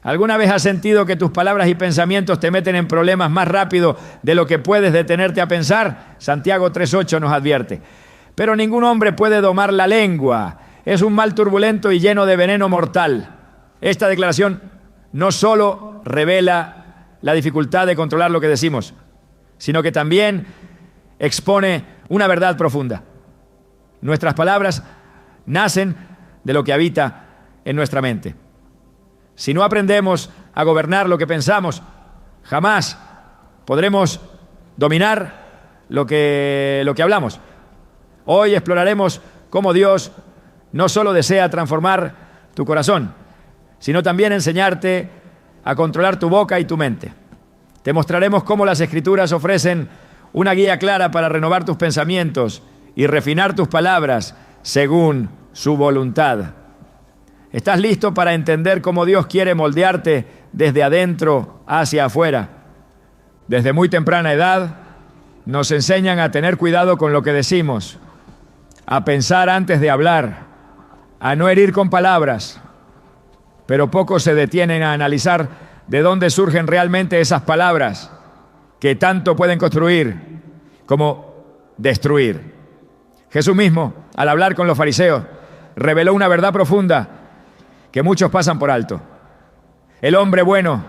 ¿Alguna vez has sentido que tus palabras y pensamientos te meten en problemas más rápido de lo que puedes detenerte a pensar? Santiago 3:8 nos advierte. Pero ningún hombre puede domar la lengua. Es un mal turbulento y lleno de veneno mortal. Esta declaración no solo revela la dificultad de controlar lo que decimos, sino que también expone una verdad profunda. Nuestras palabras nacen de lo que habita en nuestra mente. Si no aprendemos a gobernar lo que pensamos, jamás podremos dominar lo que hablamos. Hoy exploraremos cómo Dios no solo desea transformar tu corazón, sino también enseñarte a controlar tu boca y tu mente. Te mostraremos cómo las Escrituras ofrecen una guía clara para renovar tus pensamientos y refinar tus palabras según su voluntad. ¿Estás listo para entender cómo Dios quiere moldearte desde adentro hacia afuera? Desde muy temprana edad nos enseñan a tener cuidado con lo que decimos, a pensar antes de hablar, a no herir con palabras, pero pocos se detienen a analizar de dónde surgen realmente esas palabras que tanto pueden construir como destruir. Jesús mismo, al hablar con los fariseos, reveló una verdad profunda que muchos pasan por alto. El hombre bueno,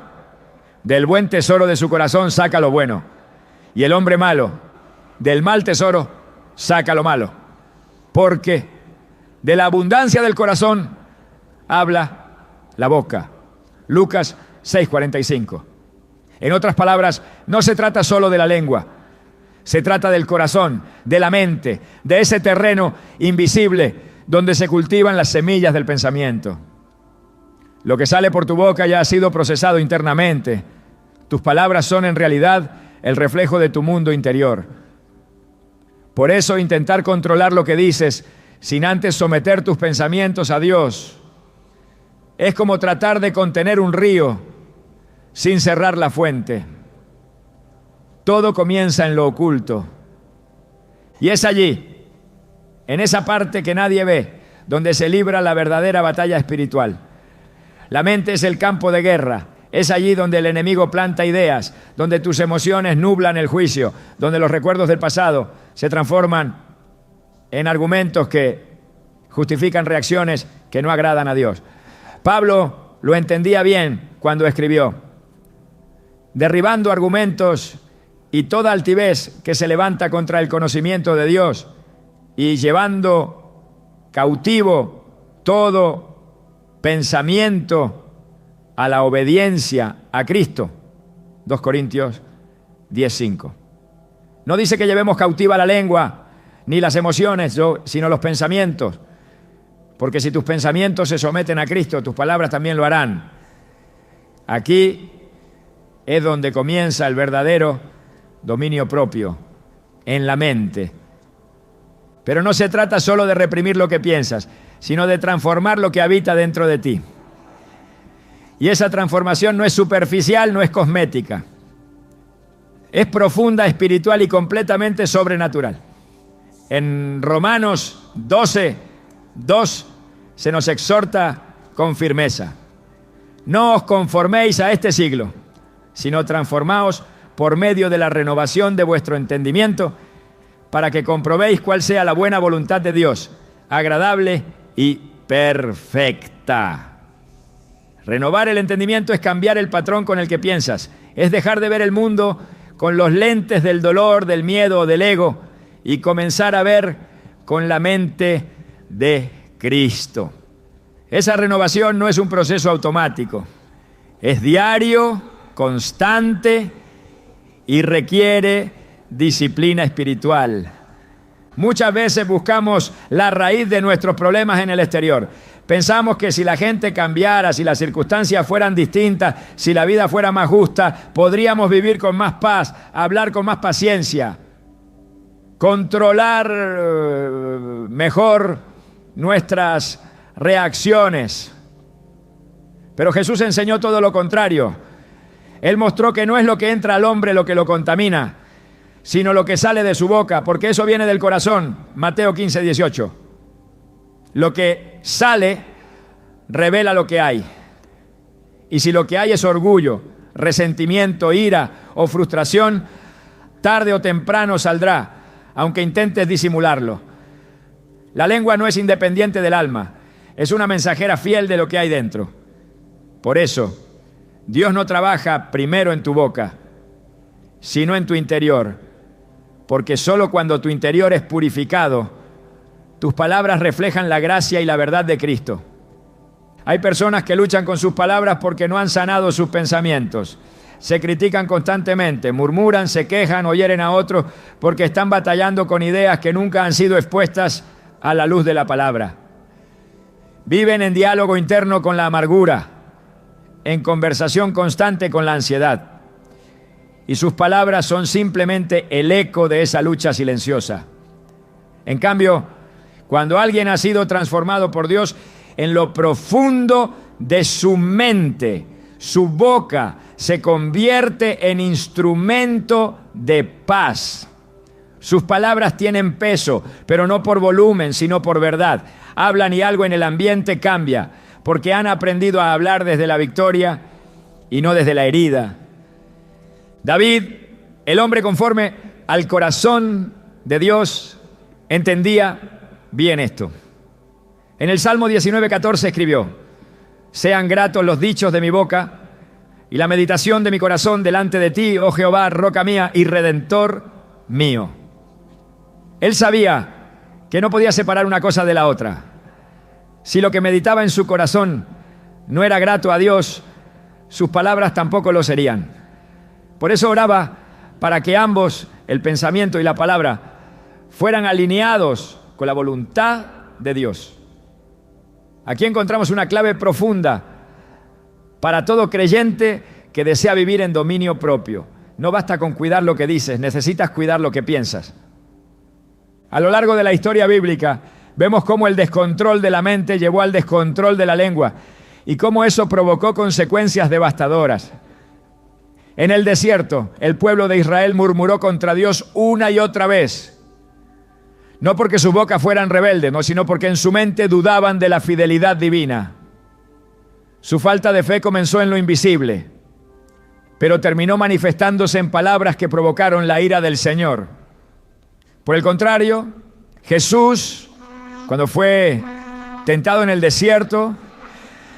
del buen tesoro de su corazón saca lo bueno, y el hombre malo, del mal tesoro saca lo malo, porque de la abundancia del corazón habla la boca. Lucas 6:45. En otras palabras, no se trata solo de la lengua, se trata del corazón, de la mente, de ese terreno invisible donde se cultivan las semillas del pensamiento. Lo que sale por tu boca ya ha sido procesado internamente. Tus palabras son en realidad el reflejo de tu mundo interior. Por eso intentar controlar lo que dices sin antes someter tus pensamientos a Dios es como tratar de contener un río sin cerrar la fuente. Todo comienza en lo oculto. Y es allí, en esa parte que nadie ve, donde se libra la verdadera batalla espiritual. La mente es el campo de guerra. Es allí donde el enemigo planta ideas, donde tus emociones nublan el juicio, donde los recuerdos del pasado se transforman en argumentos que justifican reacciones que no agradan a Dios. Pablo lo entendía bien cuando escribió: derribando argumentos y toda altivez que se levanta contra el conocimiento de Dios y llevando cautivo todo pensamiento a la obediencia a Cristo. 2 Corintios 10:5. No dice que llevemos cautiva la lengua ni las emociones, sino los pensamientos. Porque si tus pensamientos se someten a Cristo, tus palabras también lo harán. Aquí es donde comienza el verdadero dominio propio, en la mente. Pero no se trata solo de reprimir lo que piensas, sino de transformar lo que habita dentro de ti. Y esa transformación no es superficial, no es cosmética. Es profunda, espiritual y completamente sobrenatural. En Romanos 12:2 se nos exhorta con firmeza: no os conforméis a este siglo, sino transformaos por medio de la renovación de vuestro entendimiento, para que comprobéis cuál sea la buena voluntad de Dios, agradable y perfecta. Renovar el entendimiento es cambiar el patrón con el que piensas, es dejar de ver el mundo con los lentes del dolor, del miedo o del ego y comenzar a ver con la mente de Cristo. Esa renovación no es un proceso automático, es diario, constante y requiere disciplina espiritual. Muchas veces buscamos la raíz de nuestros problemas en el exterior. Pensamos que si la gente cambiara, si las circunstancias fueran distintas, si la vida fuera más justa, podríamos vivir con más paz, hablar con más paciencia, controlar mejor nuestras reacciones. Pero Jesús enseñó todo lo contrario. Él mostró que no es lo que entra al hombre lo que lo contamina, sino lo que sale de su boca, porque eso viene del corazón. Mateo 15:18. Lo que sale revela lo que hay. Y si lo que hay es orgullo, resentimiento, ira o frustración, tarde o temprano saldrá, aunque intentes disimularlo. La lengua no es independiente del alma, es una mensajera fiel de lo que hay dentro. Por eso, Dios no trabaja primero en tu boca, sino en tu interior, porque solo cuando tu interior es purificado, tus palabras reflejan la gracia y la verdad de Cristo. Hay personas que luchan con sus palabras porque no han sanado sus pensamientos. Se critican constantemente, murmuran, se quejan o hieren a otros porque están batallando con ideas que nunca han sido expuestas a la luz de la palabra. Viven en diálogo interno con la amargura, en conversación constante con la ansiedad. Y sus palabras son simplemente el eco de esa lucha silenciosa. En cambio, cuando alguien ha sido transformado por Dios, en lo profundo de su mente, su boca se convierte en instrumento de paz. Sus palabras tienen peso, pero no por volumen, sino por verdad. Hablan y algo en el ambiente cambia, porque han aprendido a hablar desde la victoria y no desde la herida. David, el hombre conforme al corazón de Dios, entendía bien esto. En el Salmo 19:14 escribió: sean gratos los dichos de mi boca y la meditación de mi corazón delante de ti, oh Jehová, roca mía y redentor mío. Él sabía que no podía separar una cosa de la otra. Si lo que meditaba en su corazón no era grato a Dios, sus palabras tampoco lo serían. Por eso oraba para que ambos, el pensamiento y la palabra, fueran alineados con la voluntad de Dios. Aquí encontramos una clave profunda para todo creyente que desea vivir en dominio propio. No basta con cuidar lo que dices, necesitas cuidar lo que piensas. A lo largo de la historia bíblica, vemos cómo el descontrol de la mente llevó al descontrol de la lengua y cómo eso provocó consecuencias devastadoras. En el desierto, el pueblo de Israel murmuró contra Dios una y otra vez. No porque su boca fueran rebeldes, no, sino porque en su mente dudaban de la fidelidad divina. Su falta de fe comenzó en lo invisible, pero terminó manifestándose en palabras que provocaron la ira del Señor. Por el contrario, Jesús, cuando fue tentado en el desierto,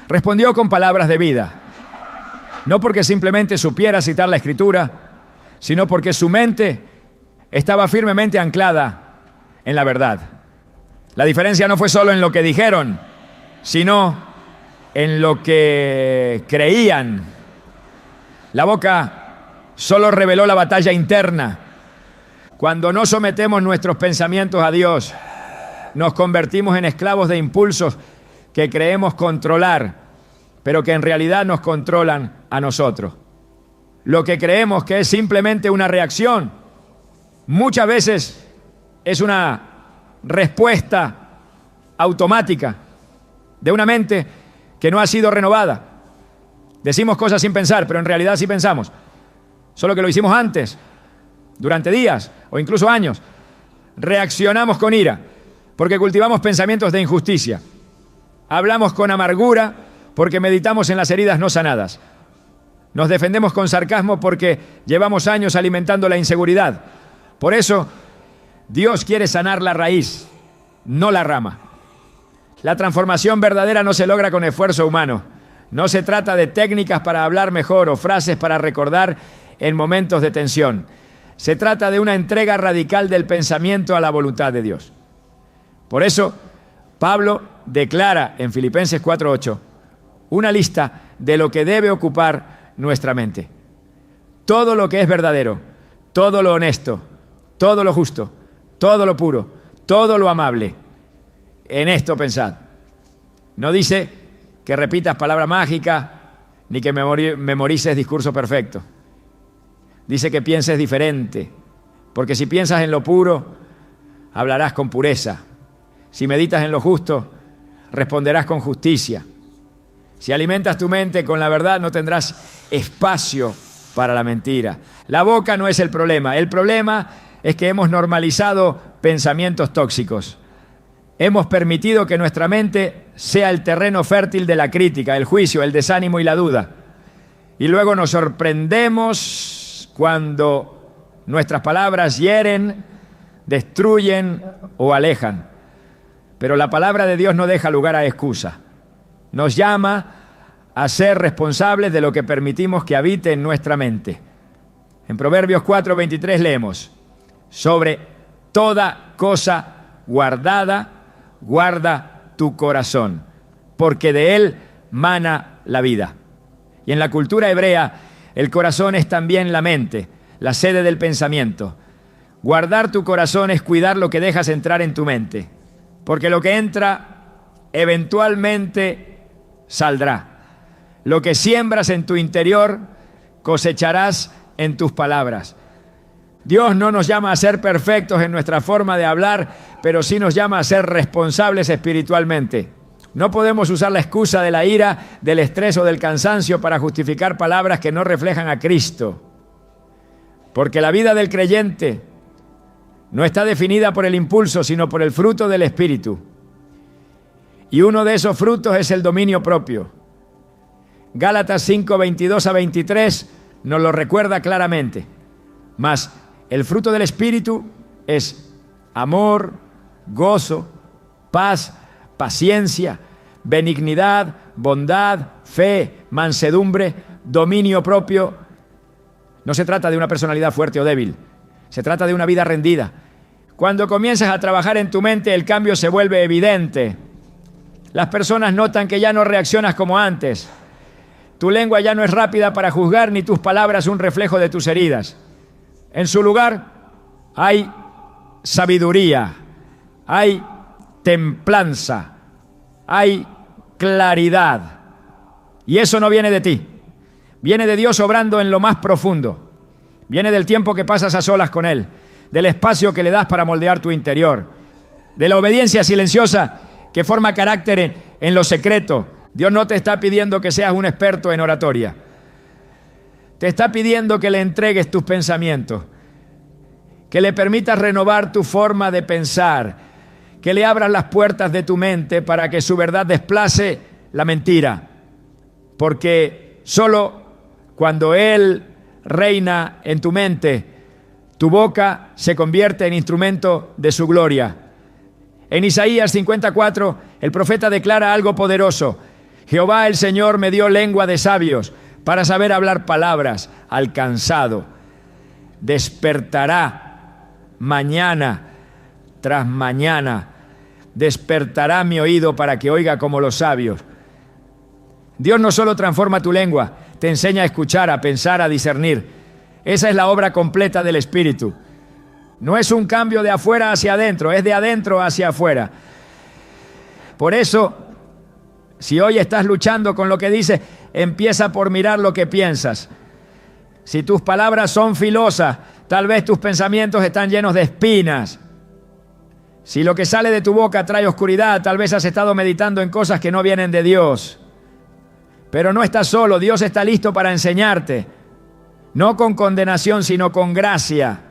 respondió con palabras de vida. No porque simplemente supiera citar la Escritura, sino porque su mente estaba firmemente anclada en la verdad. La diferencia no fue solo en lo que dijeron, sino en lo que creían. La boca solo reveló la batalla interna. Cuando no sometemos nuestros pensamientos a Dios, nos convertimos en esclavos de impulsos que creemos controlar, pero que en realidad nos controlan a nosotros. Lo que creemos que es simplemente una reacción, muchas veces es una respuesta automática de una mente que no ha sido renovada. Decimos cosas sin pensar, pero en realidad sí pensamos. Solo que lo hicimos antes, durante días o incluso años. Reaccionamos con ira porque cultivamos pensamientos de injusticia. Hablamos con amargura porque meditamos en las heridas no sanadas. Nos defendemos con sarcasmo porque llevamos años alimentando la inseguridad. Por eso, Dios quiere sanar la raíz, no la rama. La transformación verdadera no se logra con esfuerzo humano. No se trata de técnicas para hablar mejor o frases para recordar en momentos de tensión. Se trata de una entrega radical del pensamiento a la voluntad de Dios. Por eso, Pablo declara en Filipenses 4:8 una lista de lo que debe ocupar nuestra mente. Todo lo que es verdadero, todo lo honesto, todo lo justo, todo lo puro, todo lo amable. En esto pensad. No dice que repitas palabra mágica ni que memorices discurso perfecto. Dice que pienses diferente, porque si piensas en lo puro, hablarás con pureza. Si meditas en lo justo, responderás con justicia. Si alimentas tu mente con la verdad, no tendrás espacio para la mentira. La boca no es el problema es que hemos normalizado pensamientos tóxicos. Hemos permitido que nuestra mente sea el terreno fértil de la crítica, el juicio, el desánimo y la duda. Y luego nos sorprendemos cuando nuestras palabras hieren, destruyen o alejan. Pero la palabra de Dios no deja lugar a excusa. Nos llama a ser responsables de lo que permitimos que habite en nuestra mente. En Proverbios 4:23 leemos: sobre toda cosa guardada, guarda tu corazón, porque de él mana la vida. Y en la cultura hebrea, el corazón es también la mente, la sede del pensamiento. Guardar tu corazón es cuidar lo que dejas entrar en tu mente, porque lo que entra eventualmente saldrá. Lo que siembras en tu interior, cosecharás en tus palabras. Dios no nos llama a ser perfectos en nuestra forma de hablar, pero sí nos llama a ser responsables espiritualmente. No podemos usar la excusa de la ira, del estrés o del cansancio para justificar palabras que no reflejan a Cristo. Porque la vida del creyente no está definida por el impulso, sino por el fruto del Espíritu. Y uno de esos frutos es el dominio propio. Gálatas 5:22-23 nos lo recuerda claramente. Mas el fruto del Espíritu es amor, gozo, paz, paciencia, benignidad, bondad, fe, mansedumbre, dominio propio. No se trata de una personalidad fuerte o débil, se trata de una vida rendida. Cuando comienzas a trabajar en tu mente, el cambio se vuelve evidente. Las personas notan que ya no reaccionas como antes. Tu lengua ya no es rápida para juzgar, ni tus palabras un reflejo de tus heridas. En su lugar hay sabiduría, hay templanza, hay claridad. Y eso no viene de ti. Viene de Dios obrando en lo más profundo. Viene del tiempo que pasas a solas con Él, del espacio que le das para moldear tu interior, de la obediencia silenciosa que forma carácter en lo secreto. Dios no te está pidiendo que seas un experto en oratoria. Te está pidiendo que le entregues tus pensamientos, que le permitas renovar tu forma de pensar, que le abras las puertas de tu mente para que su verdad desplace la mentira. Porque solo cuando Él reina en tu mente, tu boca se convierte en instrumento de su gloria. En Isaías 54, el profeta declara algo poderoso: Jehová el Señor me dio lengua de sabios para saber hablar palabras al cansado. Despertará mañana tras mañana, despertará mi oído para que oiga como los sabios. Dios no solo transforma tu lengua, te enseña a escuchar, a pensar, a discernir. Esa es la obra completa del Espíritu. No es un cambio de afuera hacia adentro, es de adentro hacia afuera. Por eso, si hoy estás luchando con lo que dices, empieza por mirar lo que piensas. Si tus palabras son filosas, tal vez tus pensamientos están llenos de espinas. Si lo que sale de tu boca trae oscuridad, tal vez has estado meditando en cosas que no vienen de Dios. Pero no estás solo, Dios está listo para enseñarte. No con condenación, sino con gracia.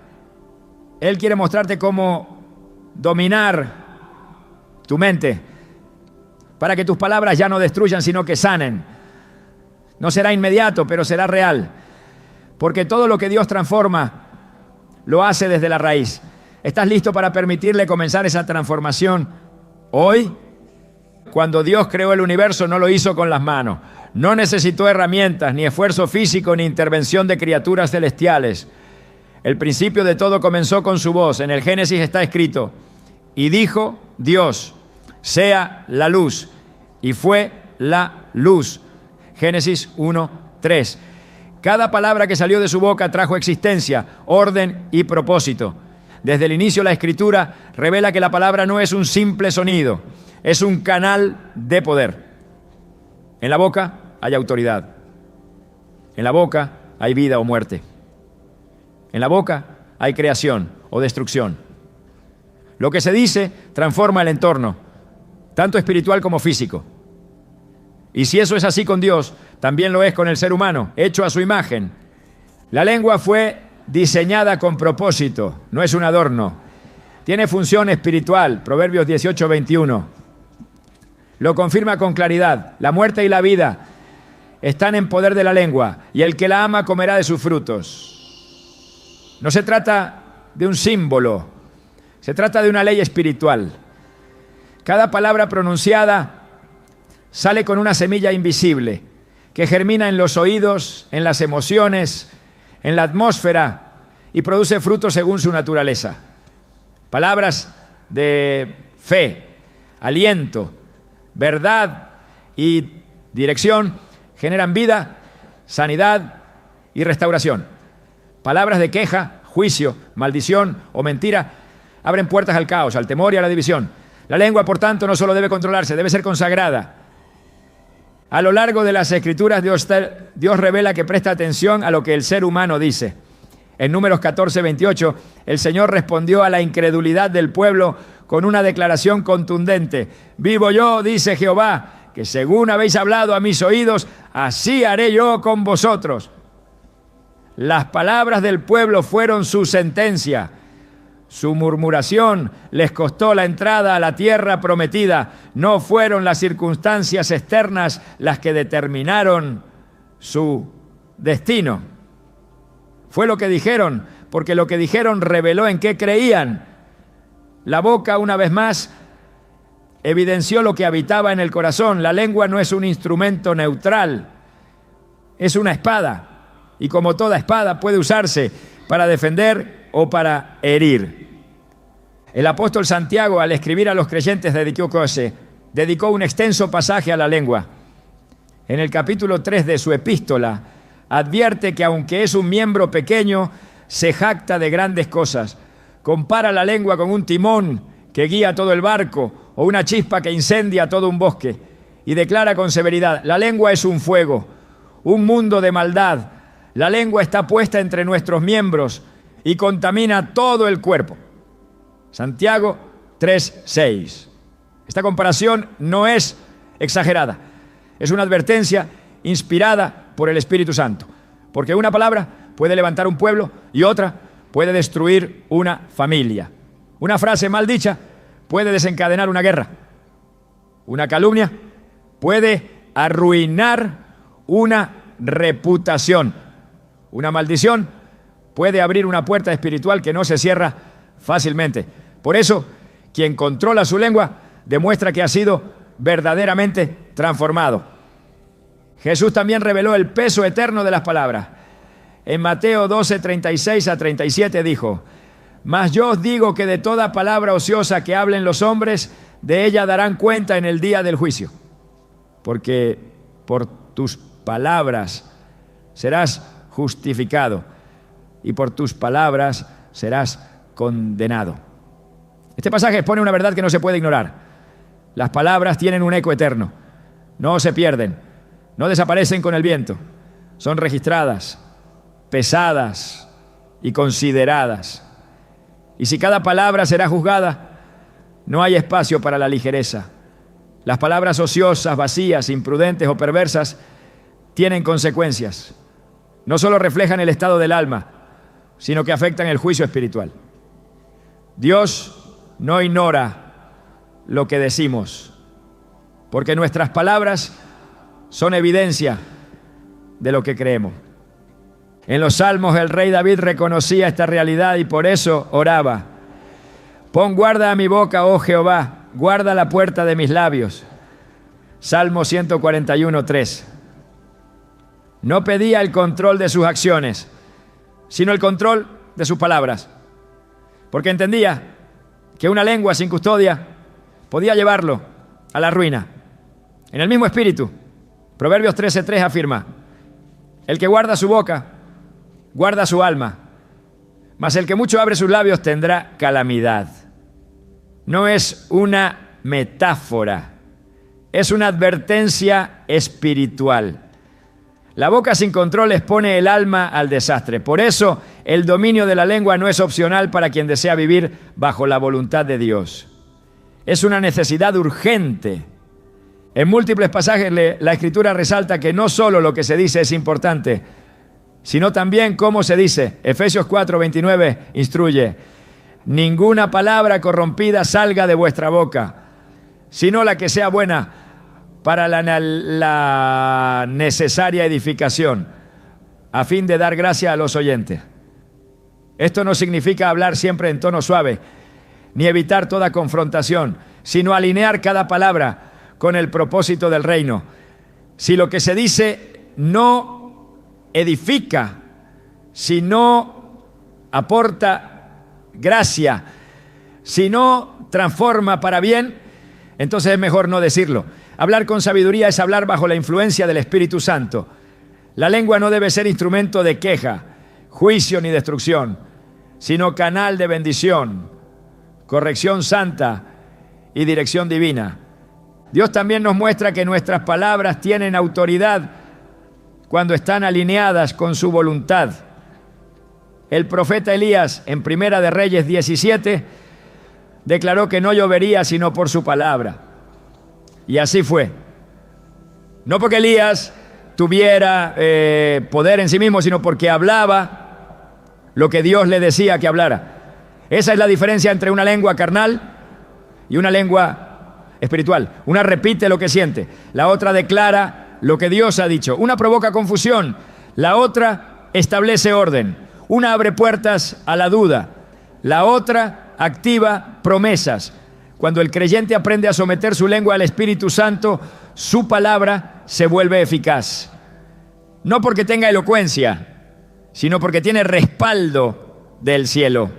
Él quiere mostrarte cómo dominar tu mente, para que tus palabras ya no destruyan, sino que sanen. No será inmediato, pero será real. Porque todo lo que Dios transforma, lo hace desde la raíz. ¿Estás listo para permitirle comenzar esa transformación hoy? Cuando Dios creó el universo, no lo hizo con las manos. No necesitó herramientas, ni esfuerzo físico, ni intervención de criaturas celestiales. El principio de todo comenzó con su voz. En el Génesis está escrito: y dijo Dios, sea la luz, y fue la luz. Génesis 1:3. Cada palabra que salió de su boca trajo existencia, orden y propósito. Desde el inicio la Escritura revela que la palabra no es un simple sonido, es un canal de poder. En la boca hay autoridad. En la boca hay vida o muerte. En la boca hay creación o destrucción. Lo que se dice transforma el entorno, tanto espiritual como físico. Y si eso es así con Dios, también lo es con el ser humano, hecho a su imagen. La lengua fue diseñada con propósito, no es un adorno. Tiene función espiritual, Proverbios 18:21. Lo confirma con claridad. La muerte y la vida están en poder de la lengua, y el que la ama comerá de sus frutos. No se trata de un símbolo, se trata de una ley espiritual. Cada palabra pronunciada sale con una semilla invisible que germina en los oídos, en las emociones, en la atmósfera y produce frutos según su naturaleza. Palabras de fe, aliento, verdad y dirección generan vida, sanidad y restauración. Palabras de queja, juicio, maldición o mentira abren puertas al caos, al temor y a la división. La lengua, por tanto, no solo debe controlarse, debe ser consagrada. A lo largo de las Escrituras, Dios revela que presta atención a lo que el ser humano dice. En Números 14:28, el Señor respondió a la incredulidad del pueblo con una declaración contundente. Vivo yo, dice Jehová, que según habéis hablado a mis oídos, así haré yo con vosotros. Las palabras del pueblo fueron su sentencia. Su murmuración les costó la entrada a la tierra prometida. No fueron las circunstancias externas las que determinaron su destino. Fue lo que dijeron, porque lo que dijeron reveló en qué creían. La boca, una vez más, evidenció lo que habitaba en el corazón. La lengua no es un instrumento neutral, es una espada. Y como toda espada puede usarse para defender o para herir. El apóstol Santiago, al escribir a los creyentes dedicó un extenso pasaje a la lengua. En el capítulo 3 de su epístola, advierte que aunque es un miembro pequeño, se jacta de grandes cosas. Compara la lengua con un timón que guía todo el barco o una chispa que incendia todo un bosque. Y declara con severidad, la lengua es un fuego, un mundo de maldad. La lengua está puesta entre nuestros miembros y contamina todo el cuerpo. Santiago 3:6. Esta comparación no es exagerada, es una advertencia inspirada por el Espíritu Santo, porque una palabra puede levantar un pueblo y otra puede destruir una familia. Una frase mal dicha puede desencadenar una guerra. Una calumnia puede arruinar una reputación. Una maldición puede abrir una puerta espiritual que no se cierra fácilmente. Por eso, quien controla su lengua demuestra que ha sido verdaderamente transformado. Jesús también reveló el peso eterno de las palabras. En Mateo 12:36-37 dijo, mas yo os digo que de toda palabra ociosa que hablen los hombres, de ella darán cuenta en el día del juicio. Porque por tus palabras serás justificado y por tus palabras serás condenado. Este pasaje expone una verdad que no se puede ignorar. Las palabras tienen un eco eterno. No se pierden, no desaparecen con el viento. Son registradas, pesadas y consideradas. Y si cada palabra será juzgada, no hay espacio para la ligereza. Las palabras ociosas, vacías, imprudentes o perversas tienen consecuencias. No solo reflejan el estado del alma, sino que afectan el juicio espiritual. Dios no ignora lo que decimos, porque nuestras palabras son evidencia de lo que creemos. En los Salmos el rey David reconocía esta realidad y por eso oraba. Pon guarda a mi boca, oh Jehová, guarda la puerta de mis labios. Salmo 141:3. No pedía el control de sus acciones, sino el control de sus palabras, porque entendía que una lengua sin custodia podía llevarlo a la ruina. En el mismo espíritu, Proverbios 13:3 afirma, el que guarda su boca, guarda su alma, mas el que mucho abre sus labios tendrá calamidad. No es una metáfora, es una advertencia espiritual. La boca sin control expone el alma al desastre. Por eso, el dominio de la lengua no es opcional para quien desea vivir bajo la voluntad de Dios. Es una necesidad urgente. En múltiples pasajes la Escritura resalta que no solo lo que se dice es importante, sino también cómo se dice. Efesios 4:29 instruye, ninguna palabra corrompida salga de vuestra boca, sino la que sea buena para la necesaria edificación, a fin de dar gracia a los oyentes. Esto no significa hablar siempre en tono suave, ni evitar toda confrontación, sino alinear cada palabra con el propósito del reino. Si lo que se dice no edifica, si no aporta gracia, si no transforma para bien, entonces es mejor no decirlo. Hablar con sabiduría es hablar bajo la influencia del Espíritu Santo. La lengua no debe ser instrumento de queja, juicio ni destrucción, sino canal de bendición, corrección santa y dirección divina. Dios también nos muestra que nuestras palabras tienen autoridad cuando están alineadas con su voluntad. El profeta Elías, en Primera de Reyes 17, declaró que no llovería sino por su palabra. Y así fue. No porque Elías tuviera poder en sí mismo, sino porque hablaba lo que Dios le decía que hablara. Esa es la diferencia entre una lengua carnal y una lengua espiritual. Una repite lo que siente, la otra declara lo que Dios ha dicho. Una provoca confusión, la otra establece orden. Una abre puertas a la duda, la otra activa promesas. Cuando el creyente aprende a someter su lengua al Espíritu Santo, su palabra se vuelve eficaz. No porque tenga elocuencia, sino porque tiene respaldo del cielo.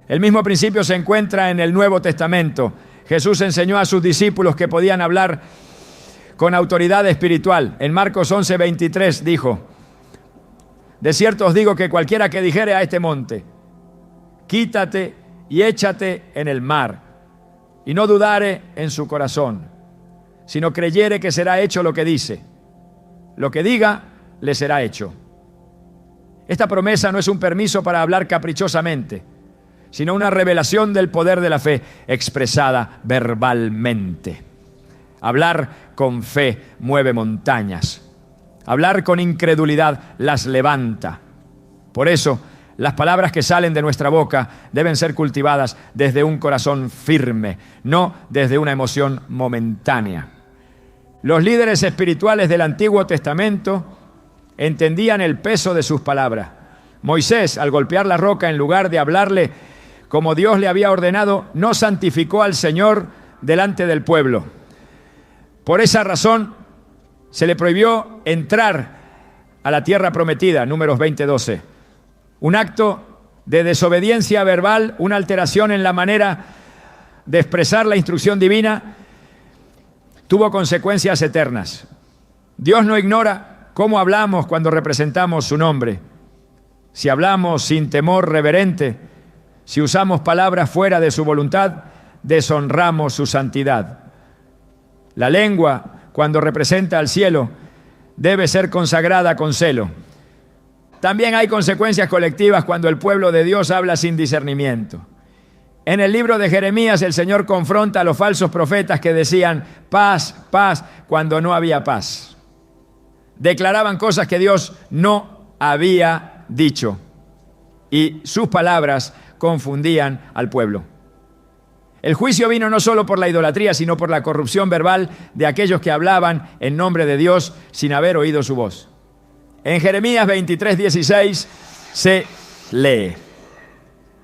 El mismo principio se encuentra en el Nuevo Testamento. Jesús enseñó a sus discípulos que podían hablar con autoridad espiritual. En Marcos 11:23 dijo: de cierto os digo que cualquiera que dijere a este monte, quítate y échate en el mar, y no dudare en su corazón, sino creyere que será hecho lo que dice, lo que diga le será hecho. Esta promesa no es un permiso para hablar caprichosamente, sino una revelación del poder de la fe expresada verbalmente. Hablar con fe mueve montañas. Hablar con incredulidad las levanta. Por eso, las palabras que salen de nuestra boca deben ser cultivadas desde un corazón firme, no desde una emoción momentánea. Los líderes espirituales del Antiguo Testamento entendían el peso de sus palabras. Moisés, al golpear la roca, en lugar de hablarle como Dios le había ordenado, no santificó al Señor delante del pueblo. Por esa razón, se le prohibió entrar a la tierra prometida, Números 20:12. Un acto de desobediencia verbal, una alteración en la manera de expresar la instrucción divina, tuvo consecuencias eternas. Dios no ignora cómo hablamos cuando representamos su nombre. Si hablamos sin temor reverente, si usamos palabras fuera de su voluntad, deshonramos su santidad. La lengua, cuando representa al cielo, debe ser consagrada con celo. También hay consecuencias colectivas cuando el pueblo de Dios habla sin discernimiento. En el libro de Jeremías, el Señor confronta a los falsos profetas que decían paz, paz, cuando no había paz. Declaraban cosas que Dios no había dicho, y sus palabras confundían al pueblo. El juicio vino no solo por la idolatría, sino por la corrupción verbal de aquellos que hablaban en nombre de Dios sin haber oído su voz. En Jeremías 23:16 se lee: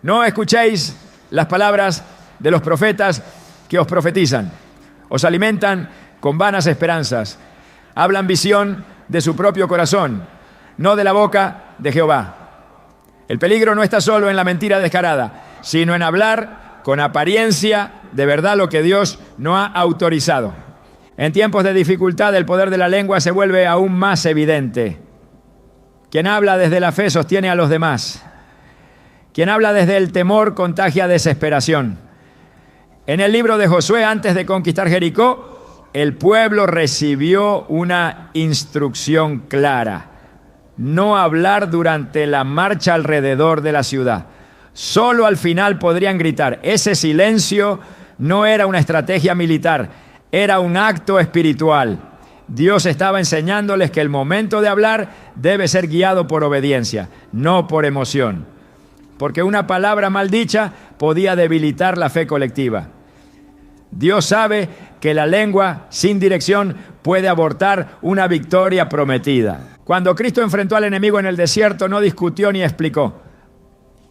no escuchéis las palabras de los profetas que os profetizan. Os alimentan con vanas esperanzas. Hablan visión de su propio corazón, no de la boca de Jehová. El peligro no está solo en la mentira descarada, sino en hablar con apariencia de verdad lo que Dios no ha autorizado. En tiempos de dificultad, el poder de la lengua se vuelve aún más evidente. Quien habla desde la fe sostiene a los demás. Quien habla desde el temor contagia desesperación. En el libro de Josué, antes de conquistar Jericó, el pueblo recibió una instrucción clara: no hablar durante la marcha alrededor de la ciudad. Solo al final podrían gritar. Ese silencio no era una estrategia militar, era un acto espiritual. Dios estaba enseñándoles que el momento de hablar debe ser guiado por obediencia, no por emoción. Porque una palabra mal dicha podía debilitar la fe colectiva. Dios sabe que la lengua sin dirección puede abortar una victoria prometida. Cuando Cristo enfrentó al enemigo en el desierto, no discutió ni explicó.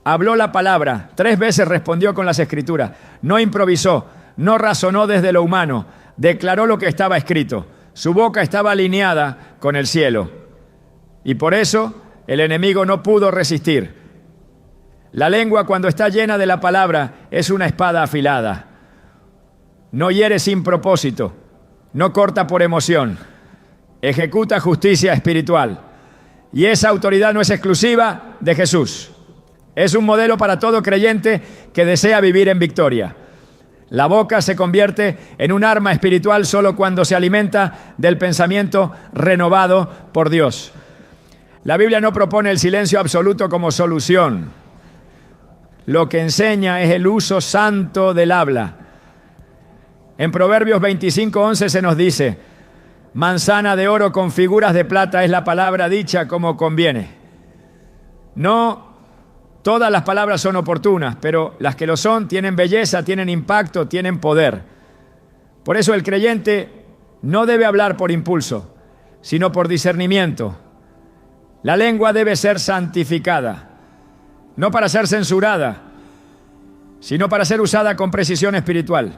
Habló la palabra, 3 veces respondió con las Escrituras, no improvisó, no razonó desde lo humano, declaró lo que estaba escrito. Su boca estaba alineada con el cielo. Y por eso el enemigo no pudo resistir. La lengua, cuando está llena de la palabra, es una espada afilada. No hiere sin propósito, no corta por emoción, ejecuta justicia espiritual. Y esa autoridad no es exclusiva de Jesús. Es un modelo para todo creyente que desea vivir en victoria. La boca se convierte en un arma espiritual solo cuando se alimenta del pensamiento renovado por Dios. La Biblia no propone el silencio absoluto como solución. Lo que enseña es el uso santo del habla. En Proverbios 25:11 se nos dice: manzana de oro con figuras de plata es la palabra dicha como conviene. No todas las palabras son oportunas, pero las que lo son tienen belleza, tienen impacto, tienen poder. Por eso el creyente no debe hablar por impulso, sino por discernimiento. La lengua debe ser santificada, no para ser censurada, sino para ser usada con precisión espiritual.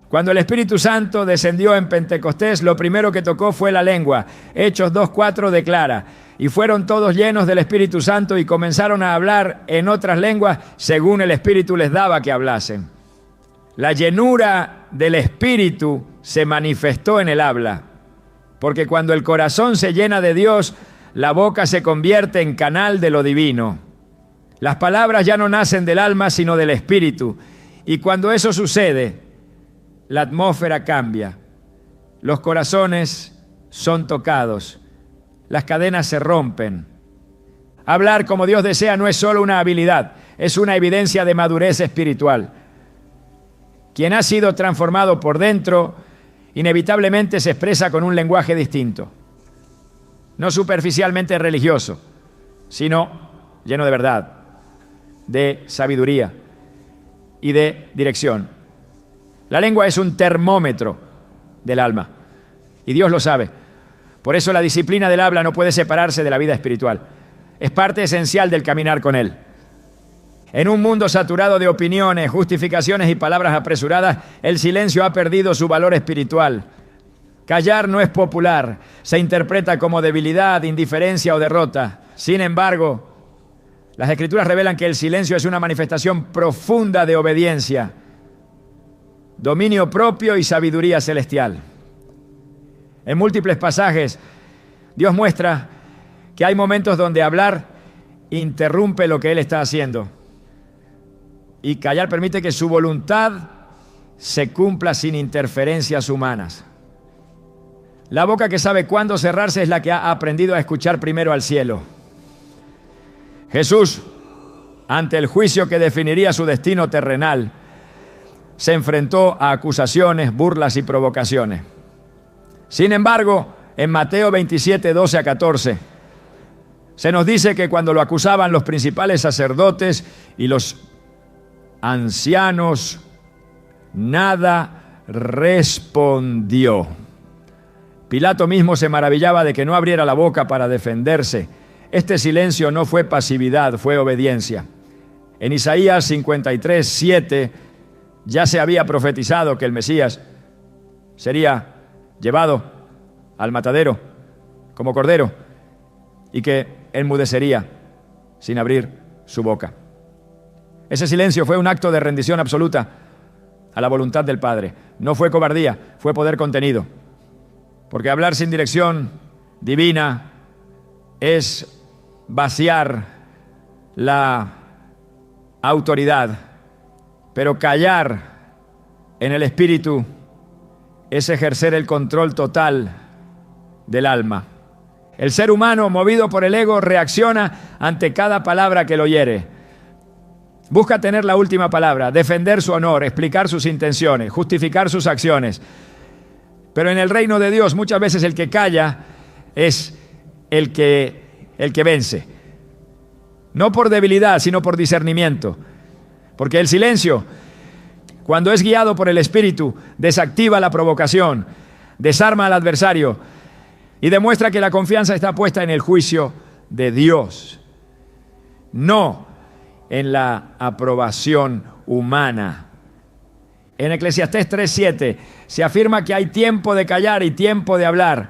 Cuando el Espíritu Santo descendió en Pentecostés, lo primero que tocó fue la lengua. Hechos 2:4 declara: y fueron todos llenos del Espíritu Santo y comenzaron a hablar en otras lenguas según el Espíritu les daba que hablasen. La llenura del Espíritu se manifestó en el habla, porque cuando el corazón se llena de Dios, la boca se convierte en canal de lo divino. Las palabras ya no nacen del alma, sino del Espíritu. Y cuando eso sucede, la atmósfera cambia, los corazones son tocados, las cadenas se rompen. Hablar como Dios desea no es solo una habilidad, es una evidencia de madurez espiritual. Quien ha sido transformado por dentro, inevitablemente se expresa con un lenguaje distinto. No superficialmente religioso, sino lleno de verdad, de sabiduría y de dirección. La lengua es un termómetro del alma, y Dios lo sabe. Por eso la disciplina del habla no puede separarse de la vida espiritual. Es parte esencial del caminar con Él. En un mundo saturado de opiniones, justificaciones y palabras apresuradas, el silencio ha perdido su valor espiritual. Callar no es popular, se interpreta como debilidad, indiferencia o derrota. Sin embargo, las Escrituras revelan que el silencio es una manifestación profunda de obediencia, dominio propio y sabiduría celestial. En múltiples pasajes, Dios muestra que hay momentos donde hablar interrumpe lo que Él está haciendo, y callar permite que su voluntad se cumpla sin interferencias humanas. La boca que sabe cuándo cerrarse es la que ha aprendido a escuchar primero al cielo. Jesús, ante el juicio que definiría su destino terrenal, se enfrentó a acusaciones, burlas y provocaciones. Sin embargo, en Mateo 27, 12 a 14, se nos dice que cuando lo acusaban los principales sacerdotes y los ancianos, nada respondió. Pilato mismo se maravillaba de que no abriera la boca para defenderse. Este silencio no fue pasividad, fue obediencia. En Isaías 53, 7, ya se había profetizado que el Mesías sería llevado al matadero como cordero y que enmudecería sin abrir su boca. Ese silencio fue un acto de rendición absoluta a la voluntad del Padre. No fue cobardía, fue poder contenido. Porque hablar sin dirección divina es vaciar la autoridad, pero callar en el espíritu es ejercer el control total del alma. El ser humano, movido por el ego, reacciona ante cada palabra que lo hiere. Busca tener la última palabra, defender su honor, explicar sus intenciones, justificar sus acciones. Pero en el reino de Dios muchas veces el que calla es el que vence. No por debilidad, sino por discernimiento. Porque el silencio, cuando es guiado por el Espíritu, desactiva la provocación, desarma al adversario y demuestra que la confianza está puesta en el juicio de Dios, no en la aprobación humana. En Eclesiastés 3:7 se afirma que hay tiempo de callar y tiempo de hablar.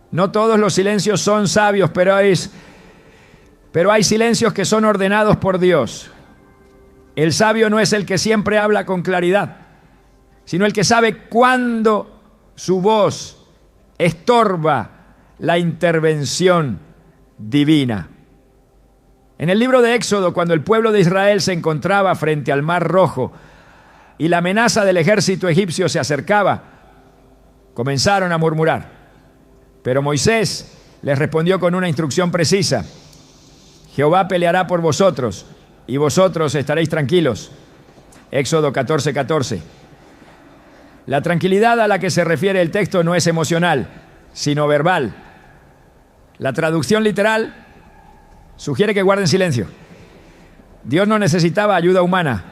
No todos los silencios son sabios, pero hay silencios que son ordenados por Dios. El sabio no es el que siempre habla con claridad, sino el que sabe cuándo su voz estorba la intervención divina. En el libro de Éxodo, cuando el pueblo de Israel se encontraba frente al Mar Rojo y la amenaza del ejército egipcio se acercaba, comenzaron a murmurar. Pero Moisés les respondió con una instrucción precisa: Jehová peleará por vosotros y vosotros estaréis tranquilos. Éxodo 14:14. La tranquilidad a la que se refiere el texto no es emocional, sino verbal. La traducción literal sugiere que guarden silencio. Dios no necesitaba ayuda humana,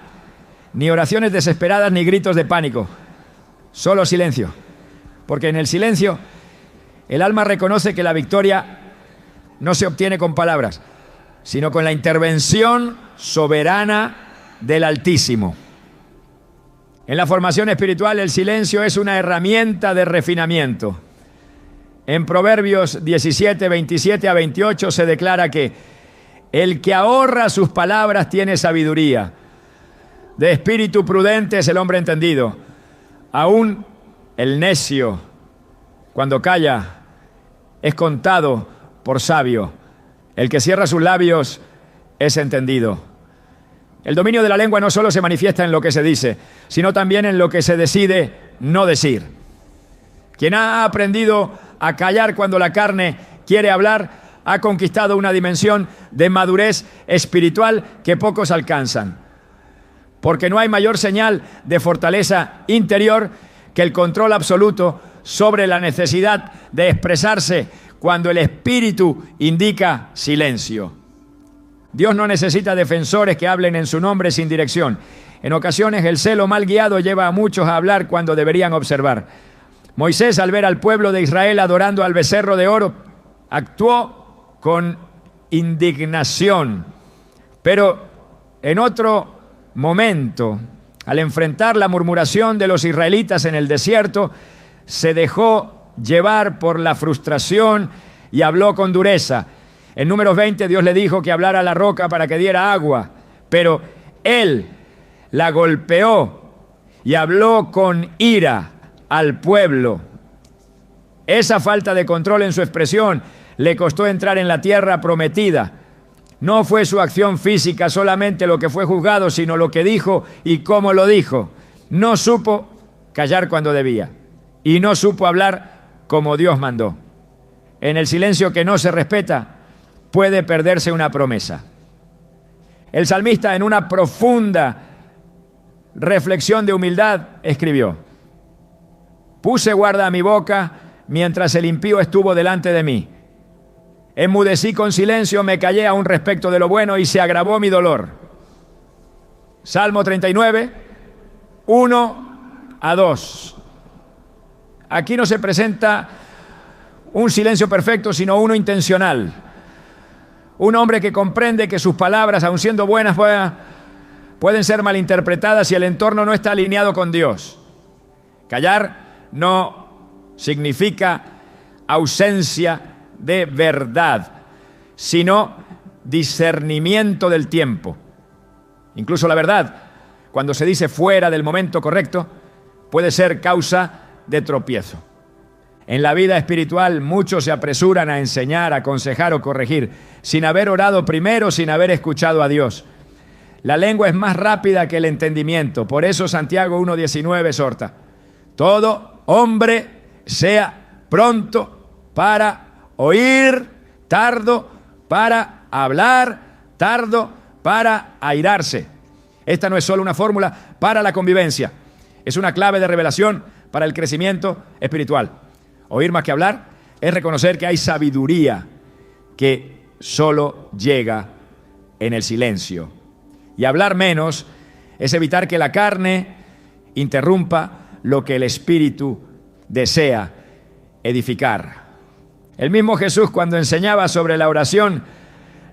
ni oraciones desesperadas, ni gritos de pánico. Solo silencio. Porque en el silencio el alma reconoce que la victoria no se obtiene con palabras, sino con la intervención soberana del Altísimo. En la formación espiritual, el silencio es una herramienta de refinamiento. En Proverbios 17, 27 a 28 se declara que el que ahorra sus palabras tiene sabiduría. De espíritu prudente es el hombre entendido. Aún el necio, cuando calla, es contado por sabio. El que cierra sus labios es entendido. El dominio de la lengua no solo se manifiesta en lo que se dice, sino también en lo que se decide no decir. Quien ha aprendido a callar cuando la carne quiere hablar, ha conquistado una dimensión de madurez espiritual que pocos alcanzan. Porque no hay mayor señal de fortaleza interior que el control absoluto sobre la necesidad de expresarse cuando el espíritu indica silencio. Dios no necesita defensores que hablen en su nombre sin dirección. En ocasiones el celo mal guiado lleva a muchos a hablar cuando deberían observar. Moisés, al ver al pueblo de Israel adorando al becerro de oro, actuó con indignación. Pero en otro momento, al enfrentar la murmuración de los israelitas en el desierto, se dejó llevar por la frustración y habló con dureza. En Números 20 Dios le dijo que hablara a la roca para que diera agua, pero él la golpeó y habló con ira al pueblo. Esa falta de control en su expresión le costó entrar en la tierra prometida. No fue su acción física solamente lo que fue juzgado, sino lo que dijo y cómo lo dijo. No supo callar cuando debía y no supo hablar como Dios mandó. En el silencio que no se respeta, puede perderse una promesa. El salmista, en una profunda reflexión de humildad, escribió: puse guarda a mi boca mientras el impío estuvo delante de mí. Enmudecí con silencio, me callé aún respecto de lo bueno y se agravó mi dolor. Salmo 39, 1-2. Aquí no se presenta un silencio perfecto, sino uno intencional. Un hombre que comprende que sus palabras, aun siendo buenas, pueden ser malinterpretadas si el entorno no está alineado con Dios. Callar no significa ausencia de verdad, sino discernimiento del tiempo. Incluso la verdad, cuando se dice fuera del momento correcto, puede ser causa de tropiezo. En la vida espiritual muchos se apresuran a enseñar, aconsejar o corregir, sin haber orado primero, sin haber escuchado a Dios. La lengua es más rápida que el entendimiento. Por eso Santiago 1:19 exhorta: todo hombre sea pronto para oír, tardo para hablar, tardo para airarse. Esta no es solo una fórmula para la convivencia, es una clave de revelación para el crecimiento espiritual. Oír más que hablar es reconocer que hay sabiduría que solo llega en el silencio. Y hablar menos Es evitar que la carne interrumpa lo que el Espíritu desea edificar. El mismo Jesús, cuando enseñaba sobre la oración,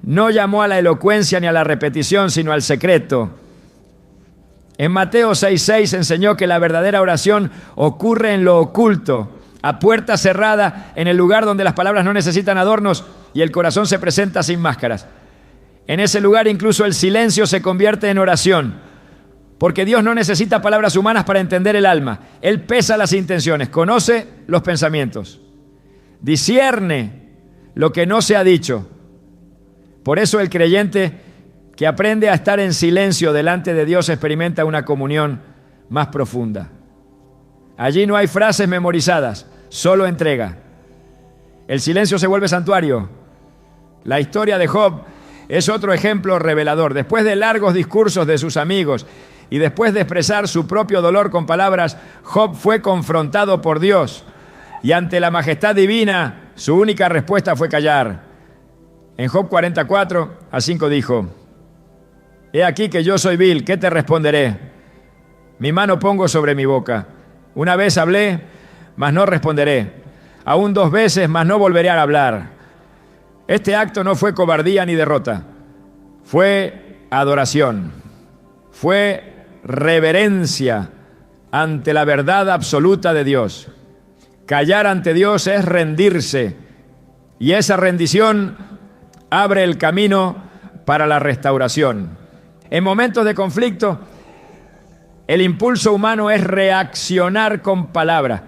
no llamó a la elocuencia ni a la repetición, sino al secreto. En Mateo 6:6 enseñó que la verdadera oración ocurre en lo oculto, a puerta cerrada, en el lugar donde las palabras no necesitan adornos y el corazón se presenta sin máscaras. En ese lugar incluso el silencio se convierte en oración, porque Dios no necesita palabras humanas para entender el alma. Él pesa las intenciones, conoce los pensamientos, discierne lo que no se ha dicho. Por eso el creyente que aprende a estar en silencio delante de Dios experimenta una comunión más profunda. Allí no hay frases memorizadas, solo entrega. El silencio se vuelve santuario. La historia de Job es otro ejemplo revelador. Después de largos discursos de sus amigos y después de expresar su propio dolor con palabras, Job fue confrontado por Dios y ante la majestad divina su única respuesta fue callar. En Job 44:5 dijo: He aquí que yo soy vil, ¿qué te responderé? Mi mano pongo sobre mi boca. Una vez hablé, mas no responderé. Aún 2 veces, mas no volveré a hablar. Este acto no fue cobardía ni derrota. Fue adoración. Fue reverencia ante la verdad absoluta de Dios. Callar ante Dios es rendirse. Y esa rendición abre el camino para la restauración. En momentos de conflicto, el impulso humano es reaccionar con palabra,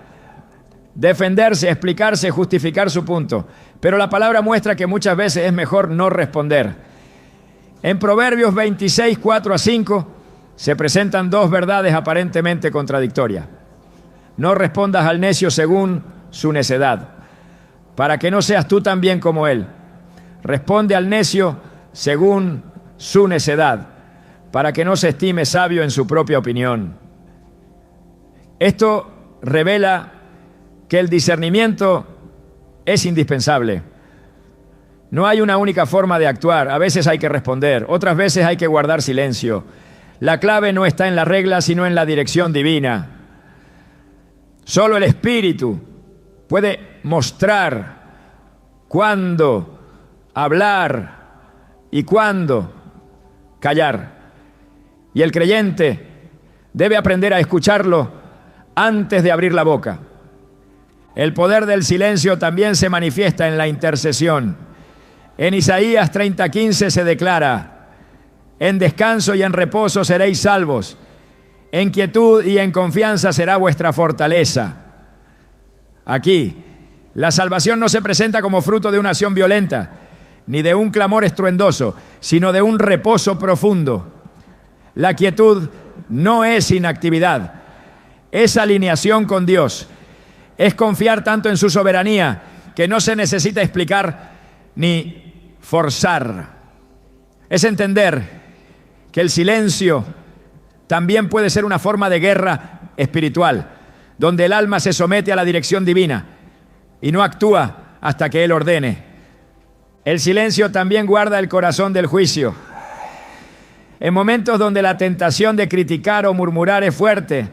defenderse, explicarse, justificar su punto. Pero la palabra muestra que muchas veces es mejor no responder. En Proverbios 26:4-5 se presentan 2 verdades aparentemente contradictorias. No respondas al necio según su necedad, para que no seas tú también como él. Responde al necio según su necedad, para que no se estime sabio en su propia opinión. Esto revela que el discernimiento es indispensable. No hay una única forma de actuar. A veces hay que responder, otras veces hay que guardar silencio. La clave no está en la regla, sino en la dirección divina. Solo el Espíritu puede mostrar cuándo hablar y cuándo callar. Y el creyente debe aprender a escucharlo antes de abrir la boca. El poder del silencio también se manifiesta en la intercesión. En Isaías 30:15 se declara: en descanso y en reposo seréis salvos, en quietud y en confianza será vuestra fortaleza. Aquí, la salvación no se presenta como fruto de una acción violenta, ni de un clamor estruendoso, sino de un reposo profundo. La quietud no es inactividad, es alineación con Dios. Es confiar tanto en su soberanía que no se necesita explicar ni forzar. Es entender que el silencio también puede ser una forma de guerra espiritual, donde el alma se somete a la dirección divina y no actúa hasta que Él ordene. El silencio también guarda el corazón del juicio. En momentos donde la tentación de criticar o murmurar es fuerte,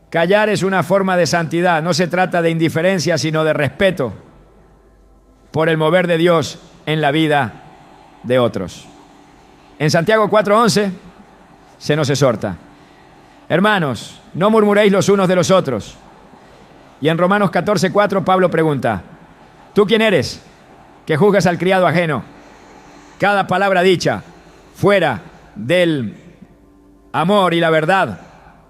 callar es una forma de santidad. No se trata de indiferencia, sino de respeto por el mover de Dios en la vida de otros. En Santiago 4:11 se nos exhorta: hermanos, no murmuréis los unos de los otros. Y en Romanos 14:4 Pablo pregunta: ¿tú quién eres que juzgas al criado ajeno? Cada palabra dicha fuera del amor y la verdad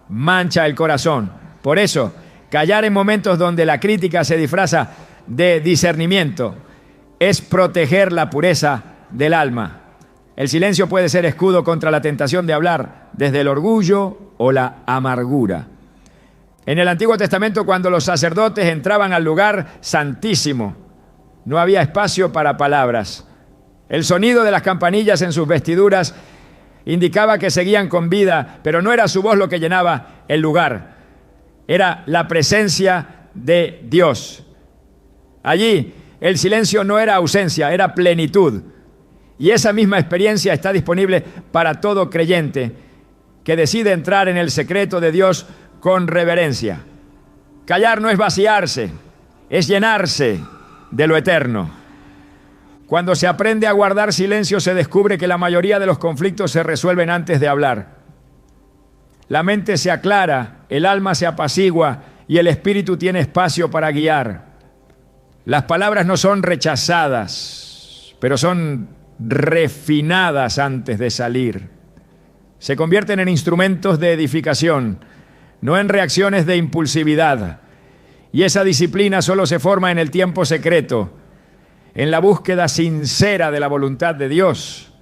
mancha el corazón. Por eso, callar en momentos donde la crítica se disfraza de discernimiento es proteger la pureza del alma. El silencio puede ser escudo contra la tentación de hablar desde el orgullo o la amargura. En el Antiguo Testamento, cuando los sacerdotes entraban al lugar santísimo, no había espacio para palabras. El sonido de las campanillas en sus vestiduras indicaba que seguían con vida, pero no era su voz lo que llenaba el lugar. Era la presencia de Dios. Allí el silencio no era ausencia, era plenitud. Y esa misma experiencia está disponible para todo creyente que decide entrar en el secreto de Dios con reverencia. Callar no es vaciarse, es llenarse de lo eterno. Cuando se aprende a guardar silencio, se descubre que la mayoría de los conflictos se resuelven antes de hablar. La mente se aclara, el alma se apacigua y el espíritu tiene espacio para guiar. Las palabras no son rechazadas, pero son refinadas antes de salir. Se convierten en instrumentos de edificación, no en reacciones de impulsividad. Y esa disciplina solo se forma en el tiempo secreto, en la búsqueda sincera de la voluntad de Dios.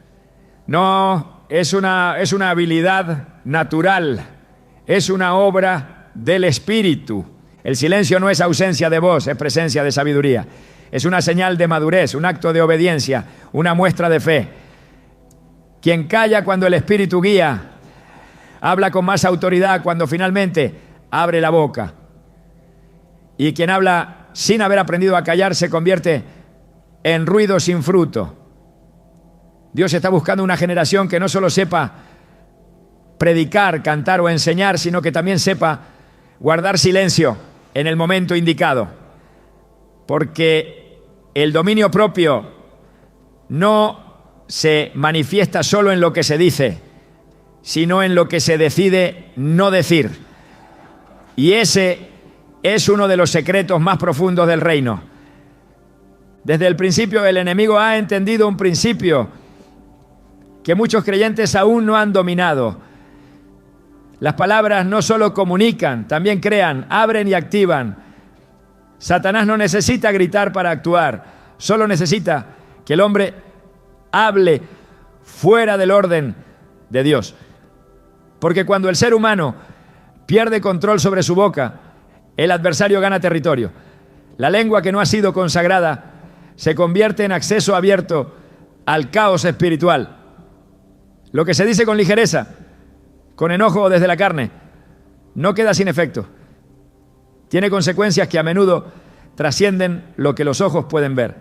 No es una habilidad natural, es una obra del Espíritu. El silencio no es ausencia de voz, es presencia de sabiduría. Es una señal de madurez, un acto de obediencia, una muestra de fe. Quien calla cuando el Espíritu guía, habla con más autoridad cuando finalmente abre la boca. Y quien habla sin haber aprendido a callar se convierte en ruido sin fruto. Dios está buscando una generación que no solo sepa predicar, cantar o enseñar, sino que también sepa guardar silencio en el momento indicado. Porque el dominio propio no se manifiesta solo en lo que se dice, sino en lo que se decide no decir. Y ese es uno de los secretos más profundos del reino. Desde el principio el enemigo ha entendido un principio que muchos creyentes aún no han dominado. Las palabras no solo comunican, también crean, abren y activan. Satanás no necesita gritar para actuar, solo necesita que el hombre hable fuera del orden de Dios. Porque cuando el ser humano pierde control sobre su boca, el adversario gana territorio. La lengua que no ha sido consagrada se convierte en acceso abierto al caos espiritual. Lo que se dice con ligereza, con enojo o desde la carne, no queda sin efecto. Tiene consecuencias que a menudo trascienden lo que los ojos pueden ver.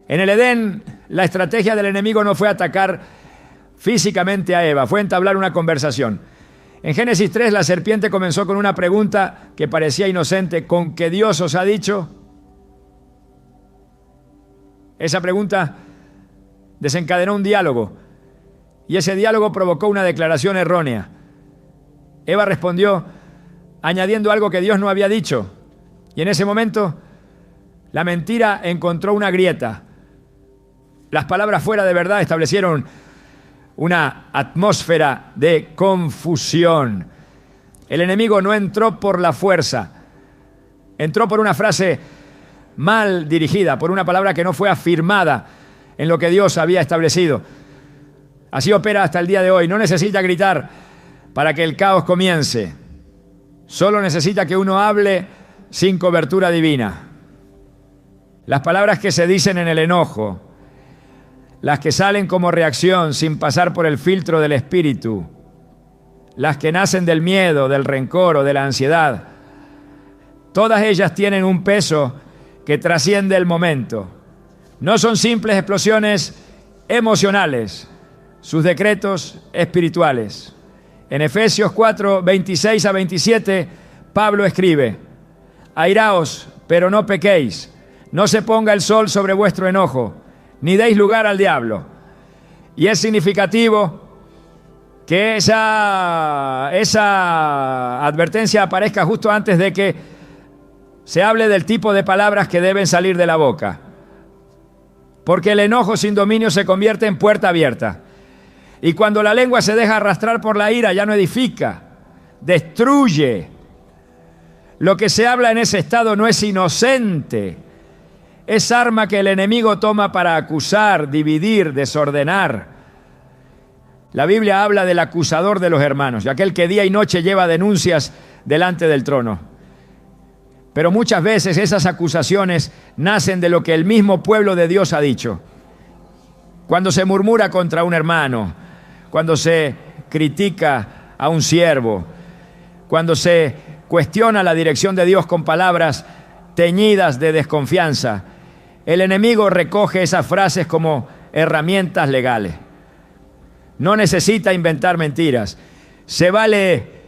En el Edén, la estrategia del enemigo no fue atacar físicamente a Eva, fue entablar una conversación. En Génesis 3, la serpiente comenzó con una pregunta que parecía inocente: ¿con qué Dios os ha dicho? Esa pregunta desencadenó un diálogo, y ese diálogo provocó una declaración errónea. Eva respondió añadiendo algo que Dios no había dicho, y en ese momento la mentira encontró una grieta. Las palabras fuera de verdad establecieron una atmósfera de confusión. El enemigo no entró por la fuerza, entró por una frase mal dirigida, por una palabra que no fue afirmada en lo que Dios había establecido. Así opera hasta el día de hoy. No necesita gritar para que el caos comience. Solo necesita que uno hable sin cobertura divina. Las palabras que se dicen en el enojo, las que salen como reacción sin pasar por el filtro del espíritu, las que nacen del miedo, del rencor o de la ansiedad, todas ellas tienen un peso que trasciende el momento. No son simples explosiones emocionales, sus decretos espirituales. En Efesios 4, 26 a 27, Pablo escribe: airaos, pero no pequéis, no se ponga el sol sobre vuestro enojo, ni deis lugar al diablo. Y es significativo que esa advertencia aparezca justo antes de que se hable del tipo de palabras que deben salir de la boca. Porque el enojo sin dominio se convierte en puerta abierta. Y cuando la lengua se deja arrastrar por la ira, ya no edifica, destruye. Lo que se habla en ese estado no es inocente. Es arma que el enemigo toma para acusar, dividir, desordenar. La Biblia habla del acusador de los hermanos, de aquel que día y noche lleva denuncias delante del trono. Pero muchas veces esas acusaciones nacen de lo que el mismo pueblo de Dios ha dicho. Cuando se murmura contra un hermano, cuando se critica a un siervo, cuando se cuestiona la dirección de Dios con palabras teñidas de desconfianza, el enemigo recoge esas frases como herramientas legales. No necesita inventar mentiras. Se vale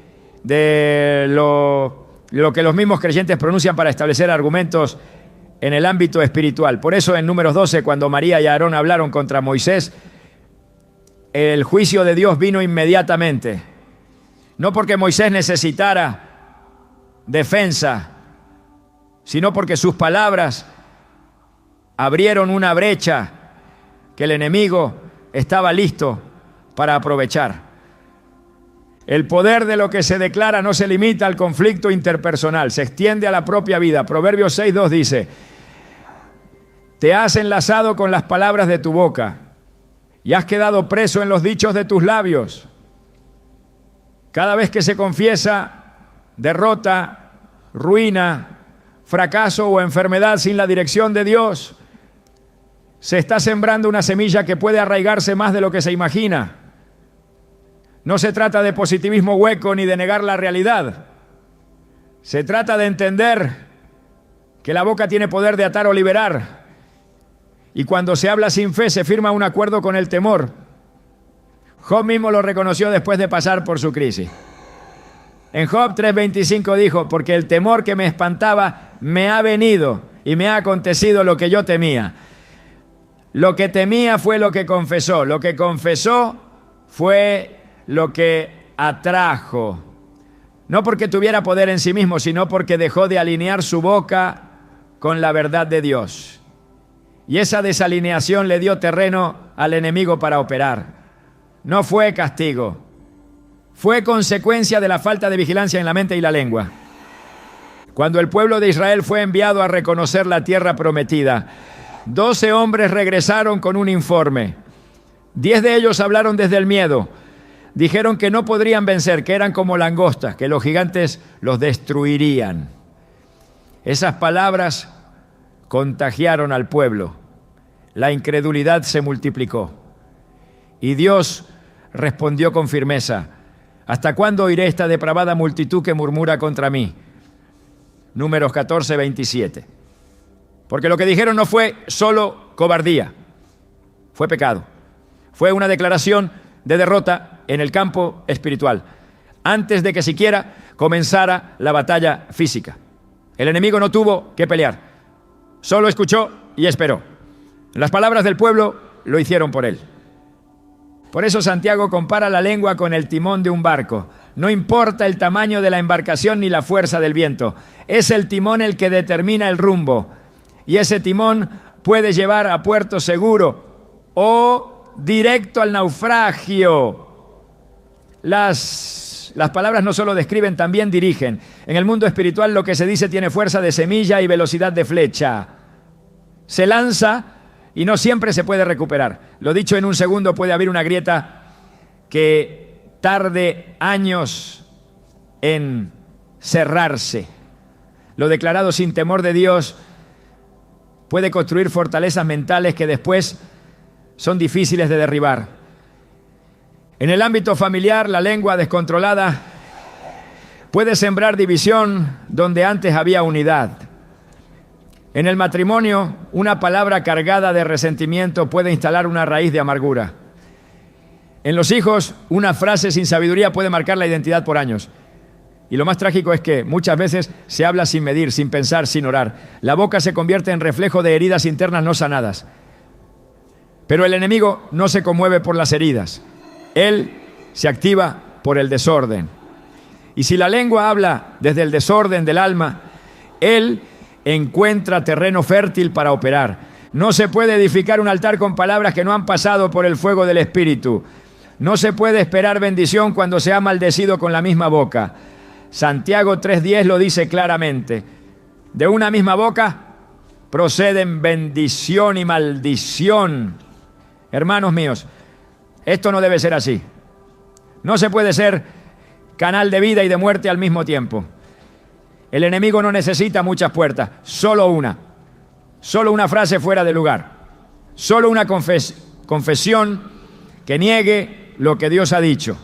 de lo que los mismos creyentes pronuncian para establecer argumentos en el ámbito espiritual. Por eso en Números 12, cuando María y Aarón hablaron contra Moisés, el juicio de Dios vino inmediatamente. No porque Moisés necesitara defensa, sino porque sus palabras abrieron una brecha que el enemigo estaba listo para aprovechar. El poder de lo que se declara no se limita al conflicto interpersonal, se extiende a la propia vida. Proverbios 6:2 dice: te has enlazado con las palabras de tu boca y has quedado preso en los dichos de tus labios. Cada vez que se confiesa derrota, ruina, fracaso o enfermedad sin la dirección de Dios, se está sembrando una semilla que puede arraigarse más de lo que se imagina. No se trata de positivismo hueco ni de negar la realidad. Se trata de entender que la boca tiene poder de atar o liberar. Y cuando se habla sin fe, se firma un acuerdo con el temor. Job mismo lo reconoció después de pasar por su crisis. En Job 3:25 dijo: porque el temor que me espantaba me ha venido y me ha acontecido lo que yo temía. Lo que temía fue lo que confesó. Lo que confesó fue lo que atrajo. No porque tuviera poder en sí mismo, sino porque dejó de alinear su boca con la verdad de Dios. Y esa desalineación le dio terreno al enemigo para operar. No fue castigo, fue consecuencia de la falta de vigilancia en la mente y la lengua. Cuando el pueblo de Israel fue enviado a reconocer la tierra prometida, 12 hombres regresaron con un informe. 10 de ellos hablaron desde el miedo. Dijeron que no podrían vencer, que eran como langostas, que los gigantes los destruirían. Esas palabras contagiaron al pueblo. La incredulidad se multiplicó. Y Dios respondió con firmeza: ¿hasta cuándo oiré esta depravada multitud que murmura contra mí? Números 14:27. Porque lo que dijeron no fue solo cobardía, fue pecado. Fue una declaración de derrota en el campo espiritual, antes de que siquiera comenzara la batalla física. El enemigo no tuvo que pelear, solo escuchó y esperó. Las palabras del pueblo lo hicieron por él. Por eso Santiago compara la lengua con el timón de un barco. No importa el tamaño de la embarcación ni la fuerza del viento, es el timón el que determina el rumbo. Y ese timón puede llevar a puerto seguro o directo al naufragio. Las palabras no solo describen, también dirigen. En el mundo espiritual lo que se dice tiene fuerza de semilla y velocidad de flecha. Se lanza y no siempre se puede recuperar. Lo dicho en un segundo puede haber una grieta que tarde años en cerrarse. Lo declarado sin temor de Dios puede construir fortalezas mentales que después son difíciles de derribar. En el ámbito familiar, la lengua descontrolada puede sembrar división donde antes había unidad. En el matrimonio, una palabra cargada de resentimiento puede instalar una raíz de amargura. En los hijos, una frase sin sabiduría puede marcar la identidad por años. Y lo más trágico es que muchas veces se habla sin medir, sin pensar, sin orar. La boca se convierte en reflejo de heridas internas no sanadas. Pero el enemigo no se conmueve por las heridas. Él se activa por el desorden. Y si la lengua habla desde el desorden del alma, él encuentra terreno fértil para operar. No se puede edificar un altar con palabras que no han pasado por el fuego del Espíritu. No se puede esperar bendición cuando se ha maldecido con la misma boca. Santiago 3:10 lo dice claramente. De una misma boca proceden bendición y maldición. Hermanos míos, esto no debe ser así. No se puede ser canal de vida y de muerte al mismo tiempo. El enemigo no necesita muchas puertas, solo una. Solo una frase fuera de lugar. Solo una confesión que niegue lo que Dios ha dicho.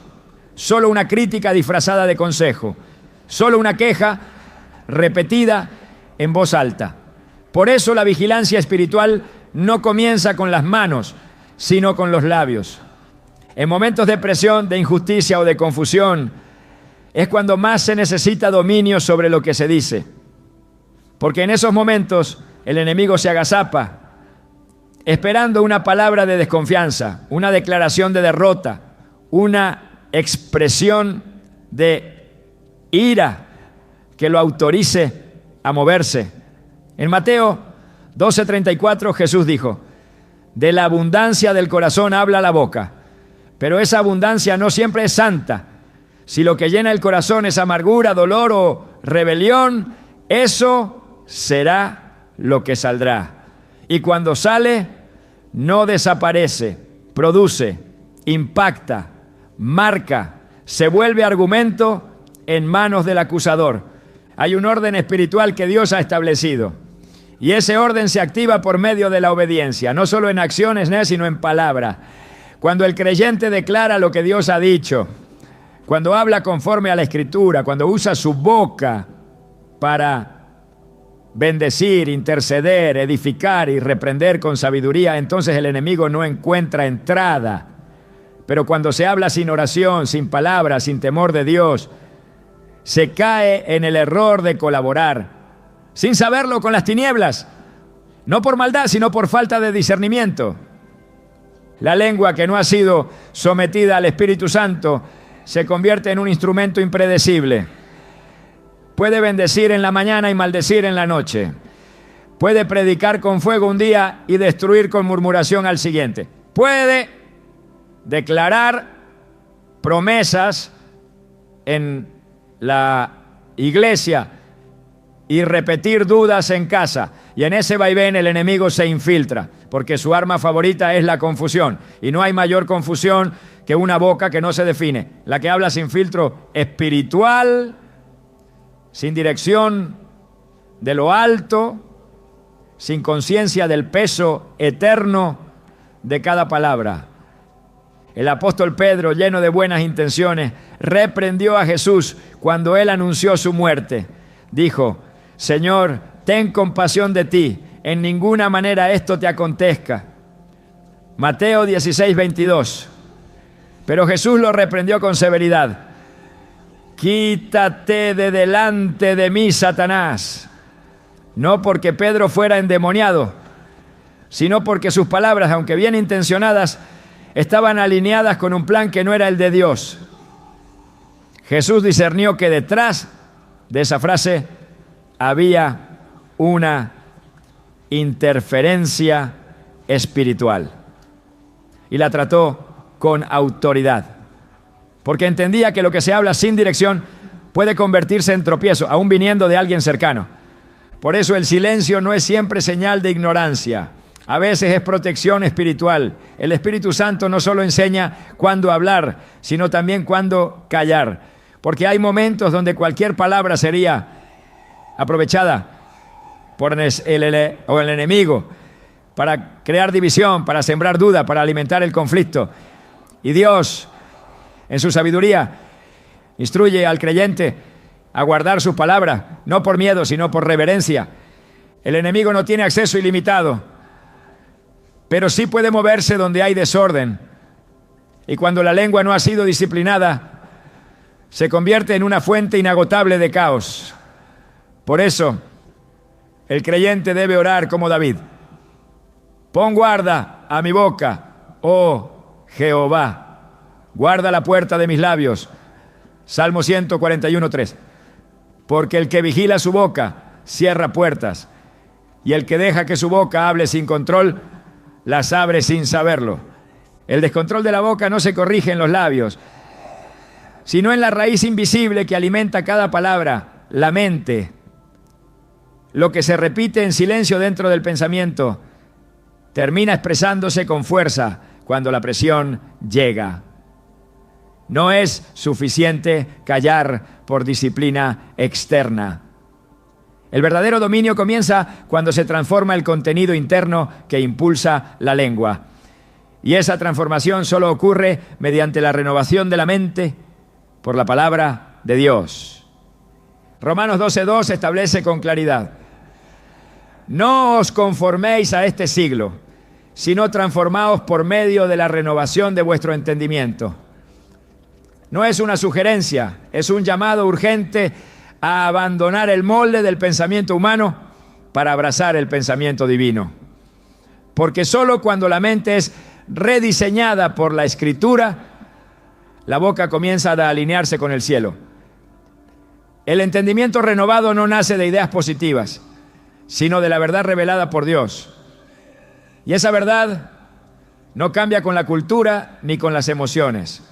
Solo una crítica disfrazada de consejo. Solo una queja repetida en voz alta. Por eso la vigilancia espiritual no comienza con las manos, sino con los labios. En momentos de presión, de injusticia o de confusión, es cuando más se necesita dominio sobre lo que se dice. Porque en esos momentos el enemigo se agazapa, esperando una palabra de desconfianza, una declaración de derrota, una expresión de ira que lo autorice a moverse. En Mateo 12:34 Jesús dijo: de la abundancia del corazón habla la boca, pero esa abundancia no siempre es santa. Si lo que llena el corazón es amargura, dolor o rebelión, eso será lo que saldrá. Y cuando sale, no desaparece, produce, impacta, marca, se vuelve argumento en manos del acusador. Hay un orden espiritual que Dios ha establecido. Y ese orden se activa por medio de la obediencia, no solo en acciones, sino en palabra. Cuando el creyente declara lo que Dios ha dicho, cuando habla conforme a la Escritura, cuando usa su boca para bendecir, interceder, edificar y reprender con sabiduría, entonces el enemigo no encuentra entrada. Pero cuando se habla sin oración, sin palabras, sin temor de Dios, se cae en el error de colaborar, sin saberlo, con las tinieblas, no por maldad, sino por falta de discernimiento. La lengua que no ha sido sometida al Espíritu Santo se convierte en un instrumento impredecible. Puede bendecir en la mañana y maldecir en la noche. Puede predicar con fuego un día y destruir con murmuración al siguiente. Puede declarar promesas en la iglesia y repetir dudas en casa. Y en ese vaivén el enemigo se infiltra, porque su arma favorita es la confusión. Y no hay mayor confusión que una boca que no se define. La que habla sin filtro espiritual, sin dirección de lo alto, sin conciencia del peso eterno de cada palabra. El apóstol Pedro, lleno de buenas intenciones, reprendió a Jesús cuando él anunció su muerte. Dijo: Señor, ten compasión de ti, en ninguna manera esto te acontezca. Mateo 16:22. Pero Jesús lo reprendió con severidad. Quítate de delante de mí, Satanás. No porque Pedro fuera endemoniado, sino porque sus palabras, aunque bien intencionadas, estaban alineadas con un plan que no era el de Dios. Jesús discernió que detrás de esa frase había una interferencia espiritual y la trató con autoridad, porque entendía que lo que se habla sin dirección puede convertirse en tropiezo, aún viniendo de alguien cercano. Por eso el silencio no es siempre señal de ignorancia. A veces es protección espiritual. El Espíritu Santo no solo enseña cuándo hablar, sino también cuándo callar. Porque hay momentos donde cualquier palabra sería aprovechada por el enemigo para crear división, para sembrar duda, para alimentar el conflicto. Y Dios, en su sabiduría, instruye al creyente a guardar sus palabras, no por miedo, sino por reverencia. El enemigo no tiene acceso ilimitado, pero sí puede moverse donde hay desorden. Y cuando la lengua no ha sido disciplinada, se convierte en una fuente inagotable de caos. Por eso, el creyente debe orar como David. Pon guarda a mi boca, oh Jehová. Guarda la puerta de mis labios. Salmo 141:3. Porque el que vigila su boca cierra puertas, y el que deja que su boca hable sin control, las abre sin saberlo. El descontrol de la boca no se corrige en los labios, sino en la raíz invisible que alimenta cada palabra, la mente. Lo que se repite en silencio dentro del pensamiento termina expresándose con fuerza cuando la presión llega. No es suficiente callar por disciplina externa. El verdadero dominio comienza cuando se transforma el contenido interno que impulsa la lengua. Y esa transformación solo ocurre mediante la renovación de la mente por la palabra de Dios. Romanos 12:2 establece con claridad: no os conforméis a este siglo, sino transformaos por medio de la renovación de vuestro entendimiento. No es una sugerencia, es un llamado urgente a abandonar el molde del pensamiento humano para abrazar el pensamiento divino. Porque solo cuando la mente es rediseñada por la Escritura, la boca comienza a alinearse con el cielo. El entendimiento renovado no nace de ideas positivas, sino de la verdad revelada por Dios. Y esa verdad no cambia con la cultura ni con las emociones.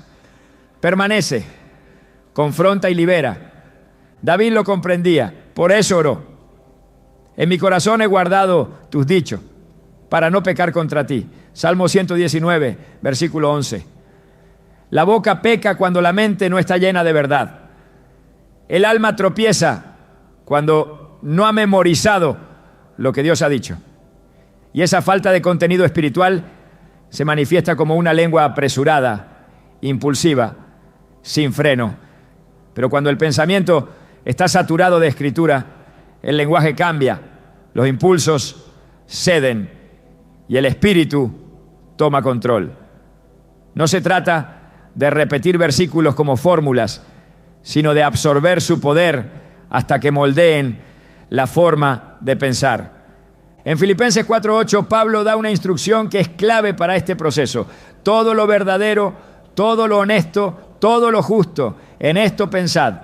Permanece, confronta y libera. David lo comprendía, por eso oró. En mi corazón he guardado tus dichos, para no pecar contra ti. Salmo 119, versículo 11. La boca peca cuando la mente no está llena de verdad. El alma tropieza cuando no ha memorizado lo que Dios ha dicho. Y esa falta de contenido espiritual se manifiesta como una lengua apresurada, impulsiva, sin freno. Pero cuando el pensamiento está saturado de escritura, el lenguaje cambia, los impulsos ceden y el espíritu toma control. No se trata de repetir versículos como fórmulas, sino de absorber su poder hasta que moldeen la forma de pensar. En Filipenses 4:8, Pablo da una instrucción que es clave para este proceso. Todo lo verdadero, todo lo honesto, todo lo justo, en esto pensad.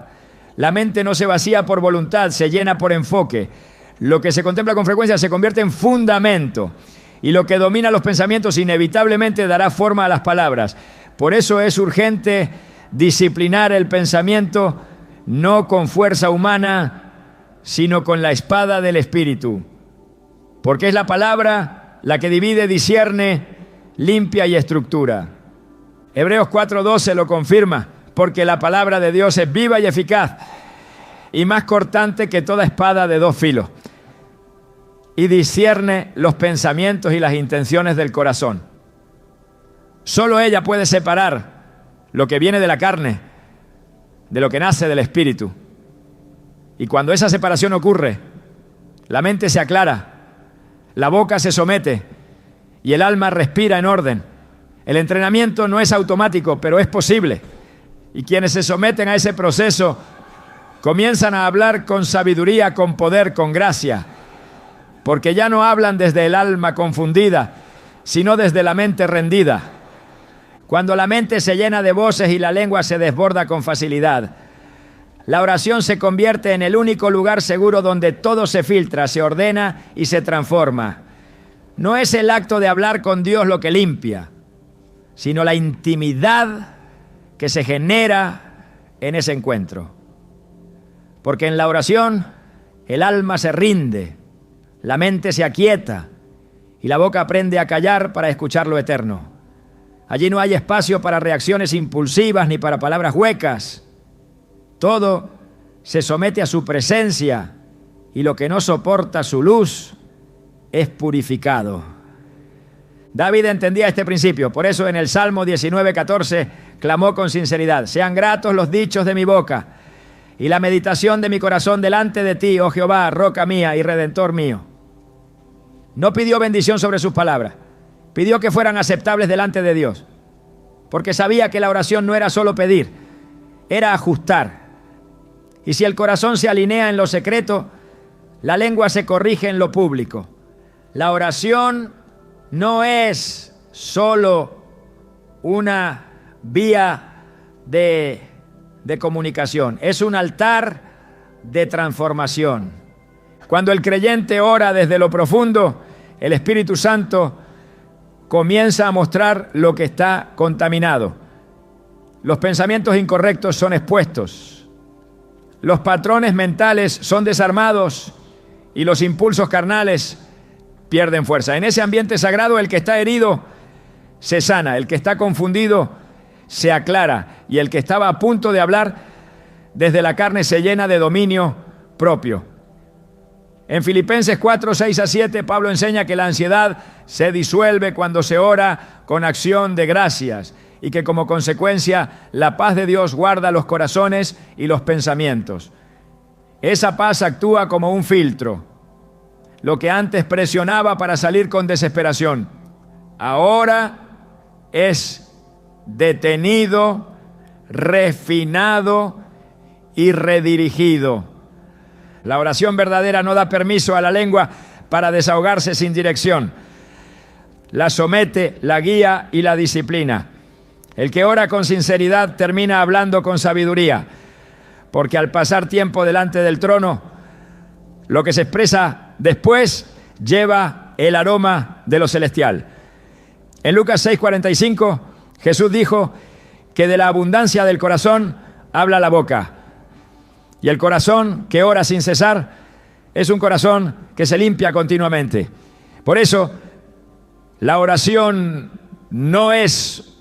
La mente no se vacía por voluntad, se llena por enfoque. Lo que se contempla con frecuencia se convierte en fundamento. Y lo que domina los pensamientos inevitablemente dará forma a las palabras. Por eso es urgente disciplinar el pensamiento, no con fuerza humana, sino con la espada del Espíritu. Porque es la palabra la que divide, discierne, limpia y estructura. Hebreos 4:12 lo confirma, porque la palabra de Dios es viva y eficaz, y más cortante que toda espada de dos filos, y discierne los pensamientos y las intenciones del corazón. Solo ella puede separar lo que viene de la carne de lo que nace del Espíritu. Y cuando esa separación ocurre, la mente se aclara, la boca se somete y el alma respira en orden. El entrenamiento no es automático, pero es posible. Y quienes se someten a ese proceso comienzan a hablar con sabiduría, con poder, con gracia, porque ya no hablan desde el alma confundida, sino desde la mente rendida. Cuando la mente se llena de voces y la lengua se desborda con facilidad, la oración se convierte en el único lugar seguro donde todo se filtra, se ordena y se transforma. No es el acto de hablar con Dios lo que limpia, sino la intimidad que se genera en ese encuentro. Porque en la oración el alma se rinde, la mente se aquieta y la boca aprende a callar para escuchar lo eterno. Allí no hay espacio para reacciones impulsivas ni para palabras huecas. Todo se somete a su presencia y lo que no soporta su luz es purificado. David entendía este principio, por eso en el Salmo 19:14 clamó con sinceridad: sean gratos los dichos de mi boca y la meditación de mi corazón delante de ti, oh Jehová, roca mía y redentor mío. No pidió bendición sobre sus palabras, pidió que fueran aceptables delante de Dios, porque sabía que la oración no era solo pedir, era ajustar. Y si el corazón se alinea en lo secreto, la lengua se corrige en lo público. La oración no es solo una vía de comunicación, es un altar de transformación. Cuando el creyente ora desde lo profundo, el Espíritu Santo comienza a mostrar lo que está contaminado. Los pensamientos incorrectos son expuestos. Los patrones mentales son desarmados y los impulsos carnales pierden fuerza. En ese ambiente sagrado, el que está herido se sana, el que está confundido se aclara y el que estaba a punto de hablar desde la carne se llena de dominio propio. En Filipenses 4:6-7, Pablo enseña que la ansiedad se disuelve cuando se ora con acción de gracias y que como consecuencia la paz de Dios guarda los corazones y los pensamientos. Esa paz actúa como un filtro. Lo que antes presionaba para salir con desesperación, ahora es detenido, refinado y redirigido. La oración verdadera no da permiso a la lengua para desahogarse sin dirección. La somete, la guía y la disciplina. El que ora con sinceridad termina hablando con sabiduría, porque al pasar tiempo delante del trono, lo que se expresa después lleva el aroma de lo celestial. En Lucas 6:45, Jesús dijo que de la abundancia del corazón habla la boca. Y el corazón que ora sin cesar es un corazón que se limpia continuamente. Por eso, la oración no es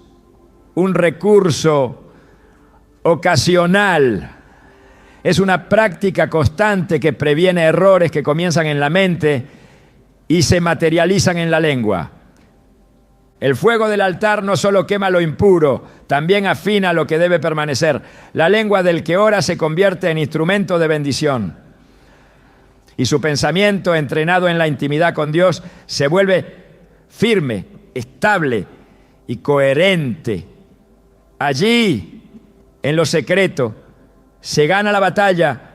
un recurso ocasional, es una práctica constante que previene errores que comienzan en la mente y se materializan en la lengua. El fuego del altar no solo quema lo impuro, también afina lo que debe permanecer. La lengua del que ora se convierte en instrumento de bendición. Y su pensamiento, entrenado en la intimidad con Dios, se vuelve firme, estable y coherente. Allí, en lo secreto, se gana la batalla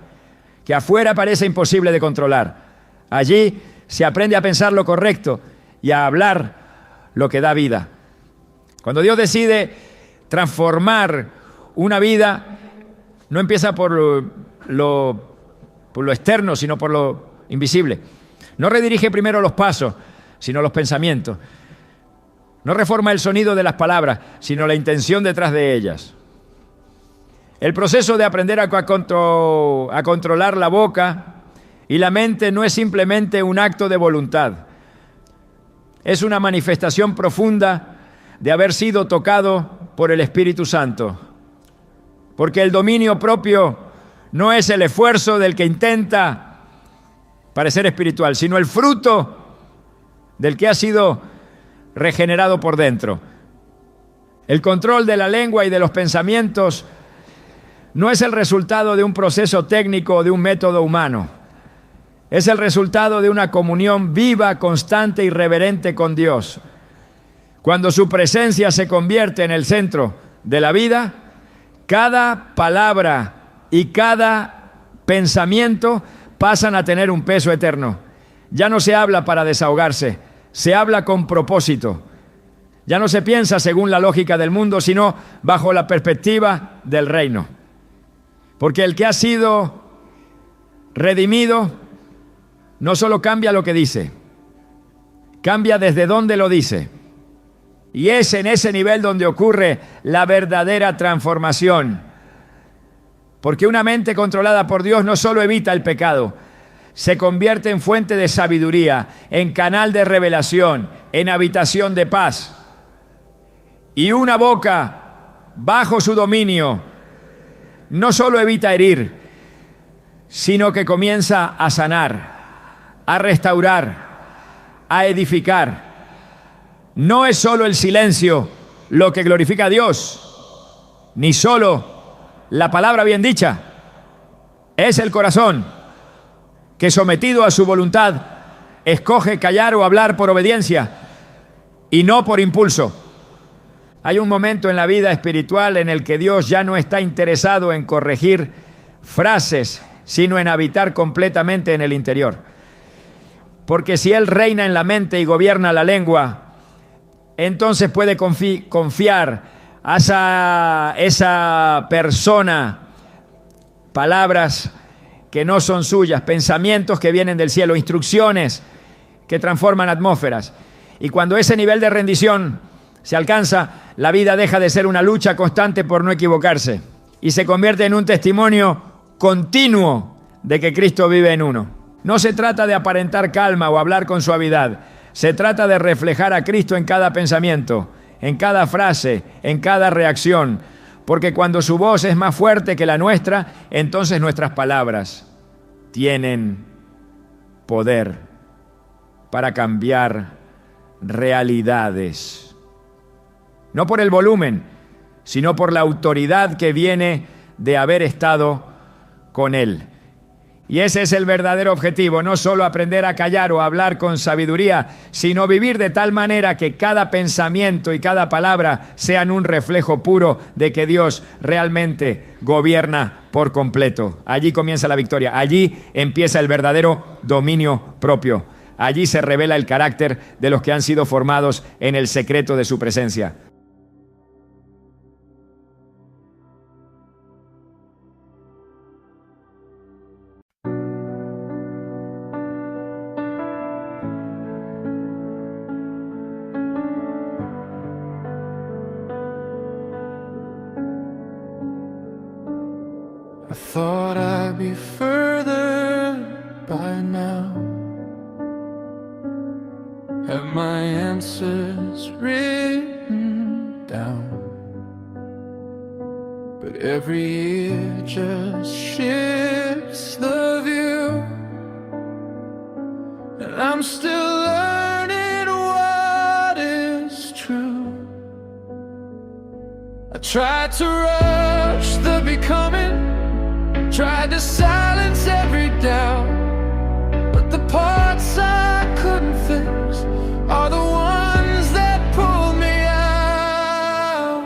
que afuera parece imposible de controlar. Allí se aprende a pensar lo correcto y a hablar lo que da vida. Cuando Dios decide transformar una vida, no empieza por lo externo, sino por lo invisible. No redirige primero los pasos, sino los pensamientos. No reforma el sonido de las palabras, sino la intención detrás de ellas. El proceso de aprender a controlar la boca y la mente no es simplemente un acto de voluntad. Es una manifestación profunda de haber sido tocado por el Espíritu Santo. Porque el dominio propio no es el esfuerzo del que intenta parecer espiritual, sino el fruto del que ha sido regenerado por dentro. El control de la lengua y de los pensamientos no es el resultado de un proceso técnico o de un método humano. Es el resultado de una comunión viva, constante y reverente con Dios. Cuando su presencia se convierte en el centro de la vida, cada palabra y cada pensamiento pasan a tener un peso eterno. Ya no se habla para desahogarse, se habla con propósito. Ya no se piensa según la lógica del mundo, sino bajo la perspectiva del reino. Porque el que ha sido redimido no solo cambia lo que dice, cambia desde dónde lo dice. Y es en ese nivel donde ocurre la verdadera transformación. Porque una mente controlada por Dios no solo evita el pecado, se convierte en fuente de sabiduría, en canal de revelación, en habitación de paz. Y una boca bajo su dominio no solo evita herir, sino que comienza a sanar, a restaurar, a edificar. No es solo el silencio lo que glorifica a Dios, ni solo la palabra bien dicha. Es el corazón que, sometido a su voluntad, escoge callar o hablar por obediencia y no por impulso. Hay un momento en la vida espiritual en el que Dios ya no está interesado en corregir frases, sino en habitar completamente en el interior. Porque si Él reina en la mente y gobierna la lengua, entonces puede confiar a esa persona palabras que no son suyas, pensamientos que vienen del cielo, instrucciones que transforman atmósferas. Y cuando ese nivel de rendición se alcanza, la vida deja de ser una lucha constante por no equivocarse y se convierte en un testimonio continuo de que Cristo vive en uno. No se trata de aparentar calma o hablar con suavidad. Se trata de reflejar a Cristo en cada pensamiento, en cada frase, en cada reacción. Porque cuando su voz es más fuerte que la nuestra, entonces nuestras palabras tienen poder para cambiar realidades. No por el volumen, sino por la autoridad que viene de haber estado con Él. Y ese es el verdadero objetivo, no solo aprender a callar o hablar con sabiduría, sino vivir de tal manera que cada pensamiento y cada palabra sean un reflejo puro de que Dios realmente gobierna por completo. Allí comienza la victoria, allí empieza el verdadero dominio propio. Allí se revela el carácter de los que han sido formados en el secreto de su presencia. I thought I'd be further by now, have my answers written down, but every year just shifts the view, and I'm still learning what is true. I tried to rush the becoming, tried to silence every doubt, but the parts I couldn't fix are the ones that pulled me out.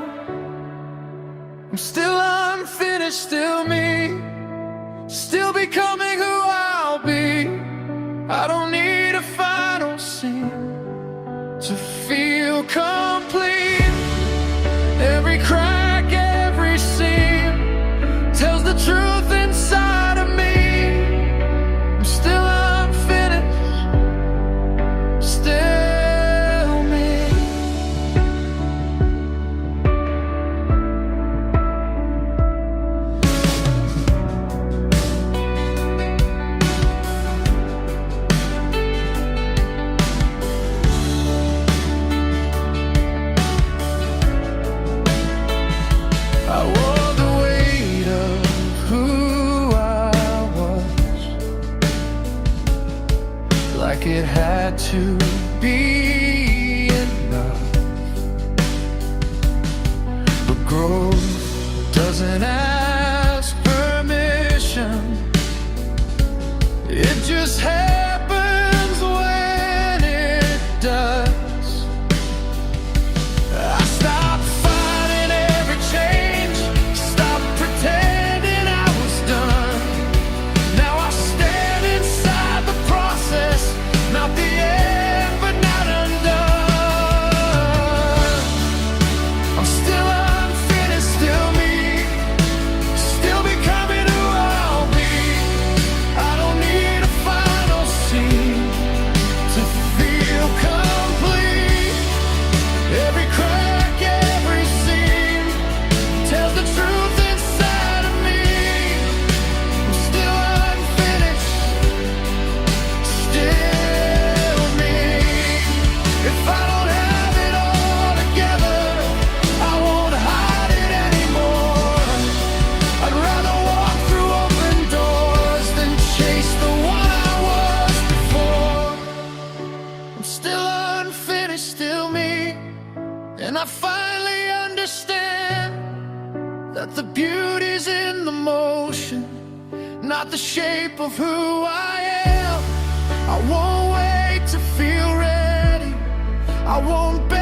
I'm still unfinished, still me, still becoming who I'll be. I don't need a final scene to feel complete. Every crack, every seam tells the truth inside of me. I'm still unfinished, still me. I wore the weight of who I was, like it had to be enough. But growth doesn't ask permission, it just happens when it does. I stopped fighting every change, stopped pretending I was done. Now I stand inside the process, not the end, but not undone. I'm still unfinished, still me, still becoming who I'll be. I don't need a final scene to feel complete. Every crack, every seam tells the truth inside of me. I'm still unfinished, still me. If I don't have it all together, I won't hide it anymore. I'd rather walk through open doors than chase the one I was before. I'm still unfinished, still me, and I finally understand that the beauty's in the motion, not the shape of who I am. I won't wait to feel ready, I won't beg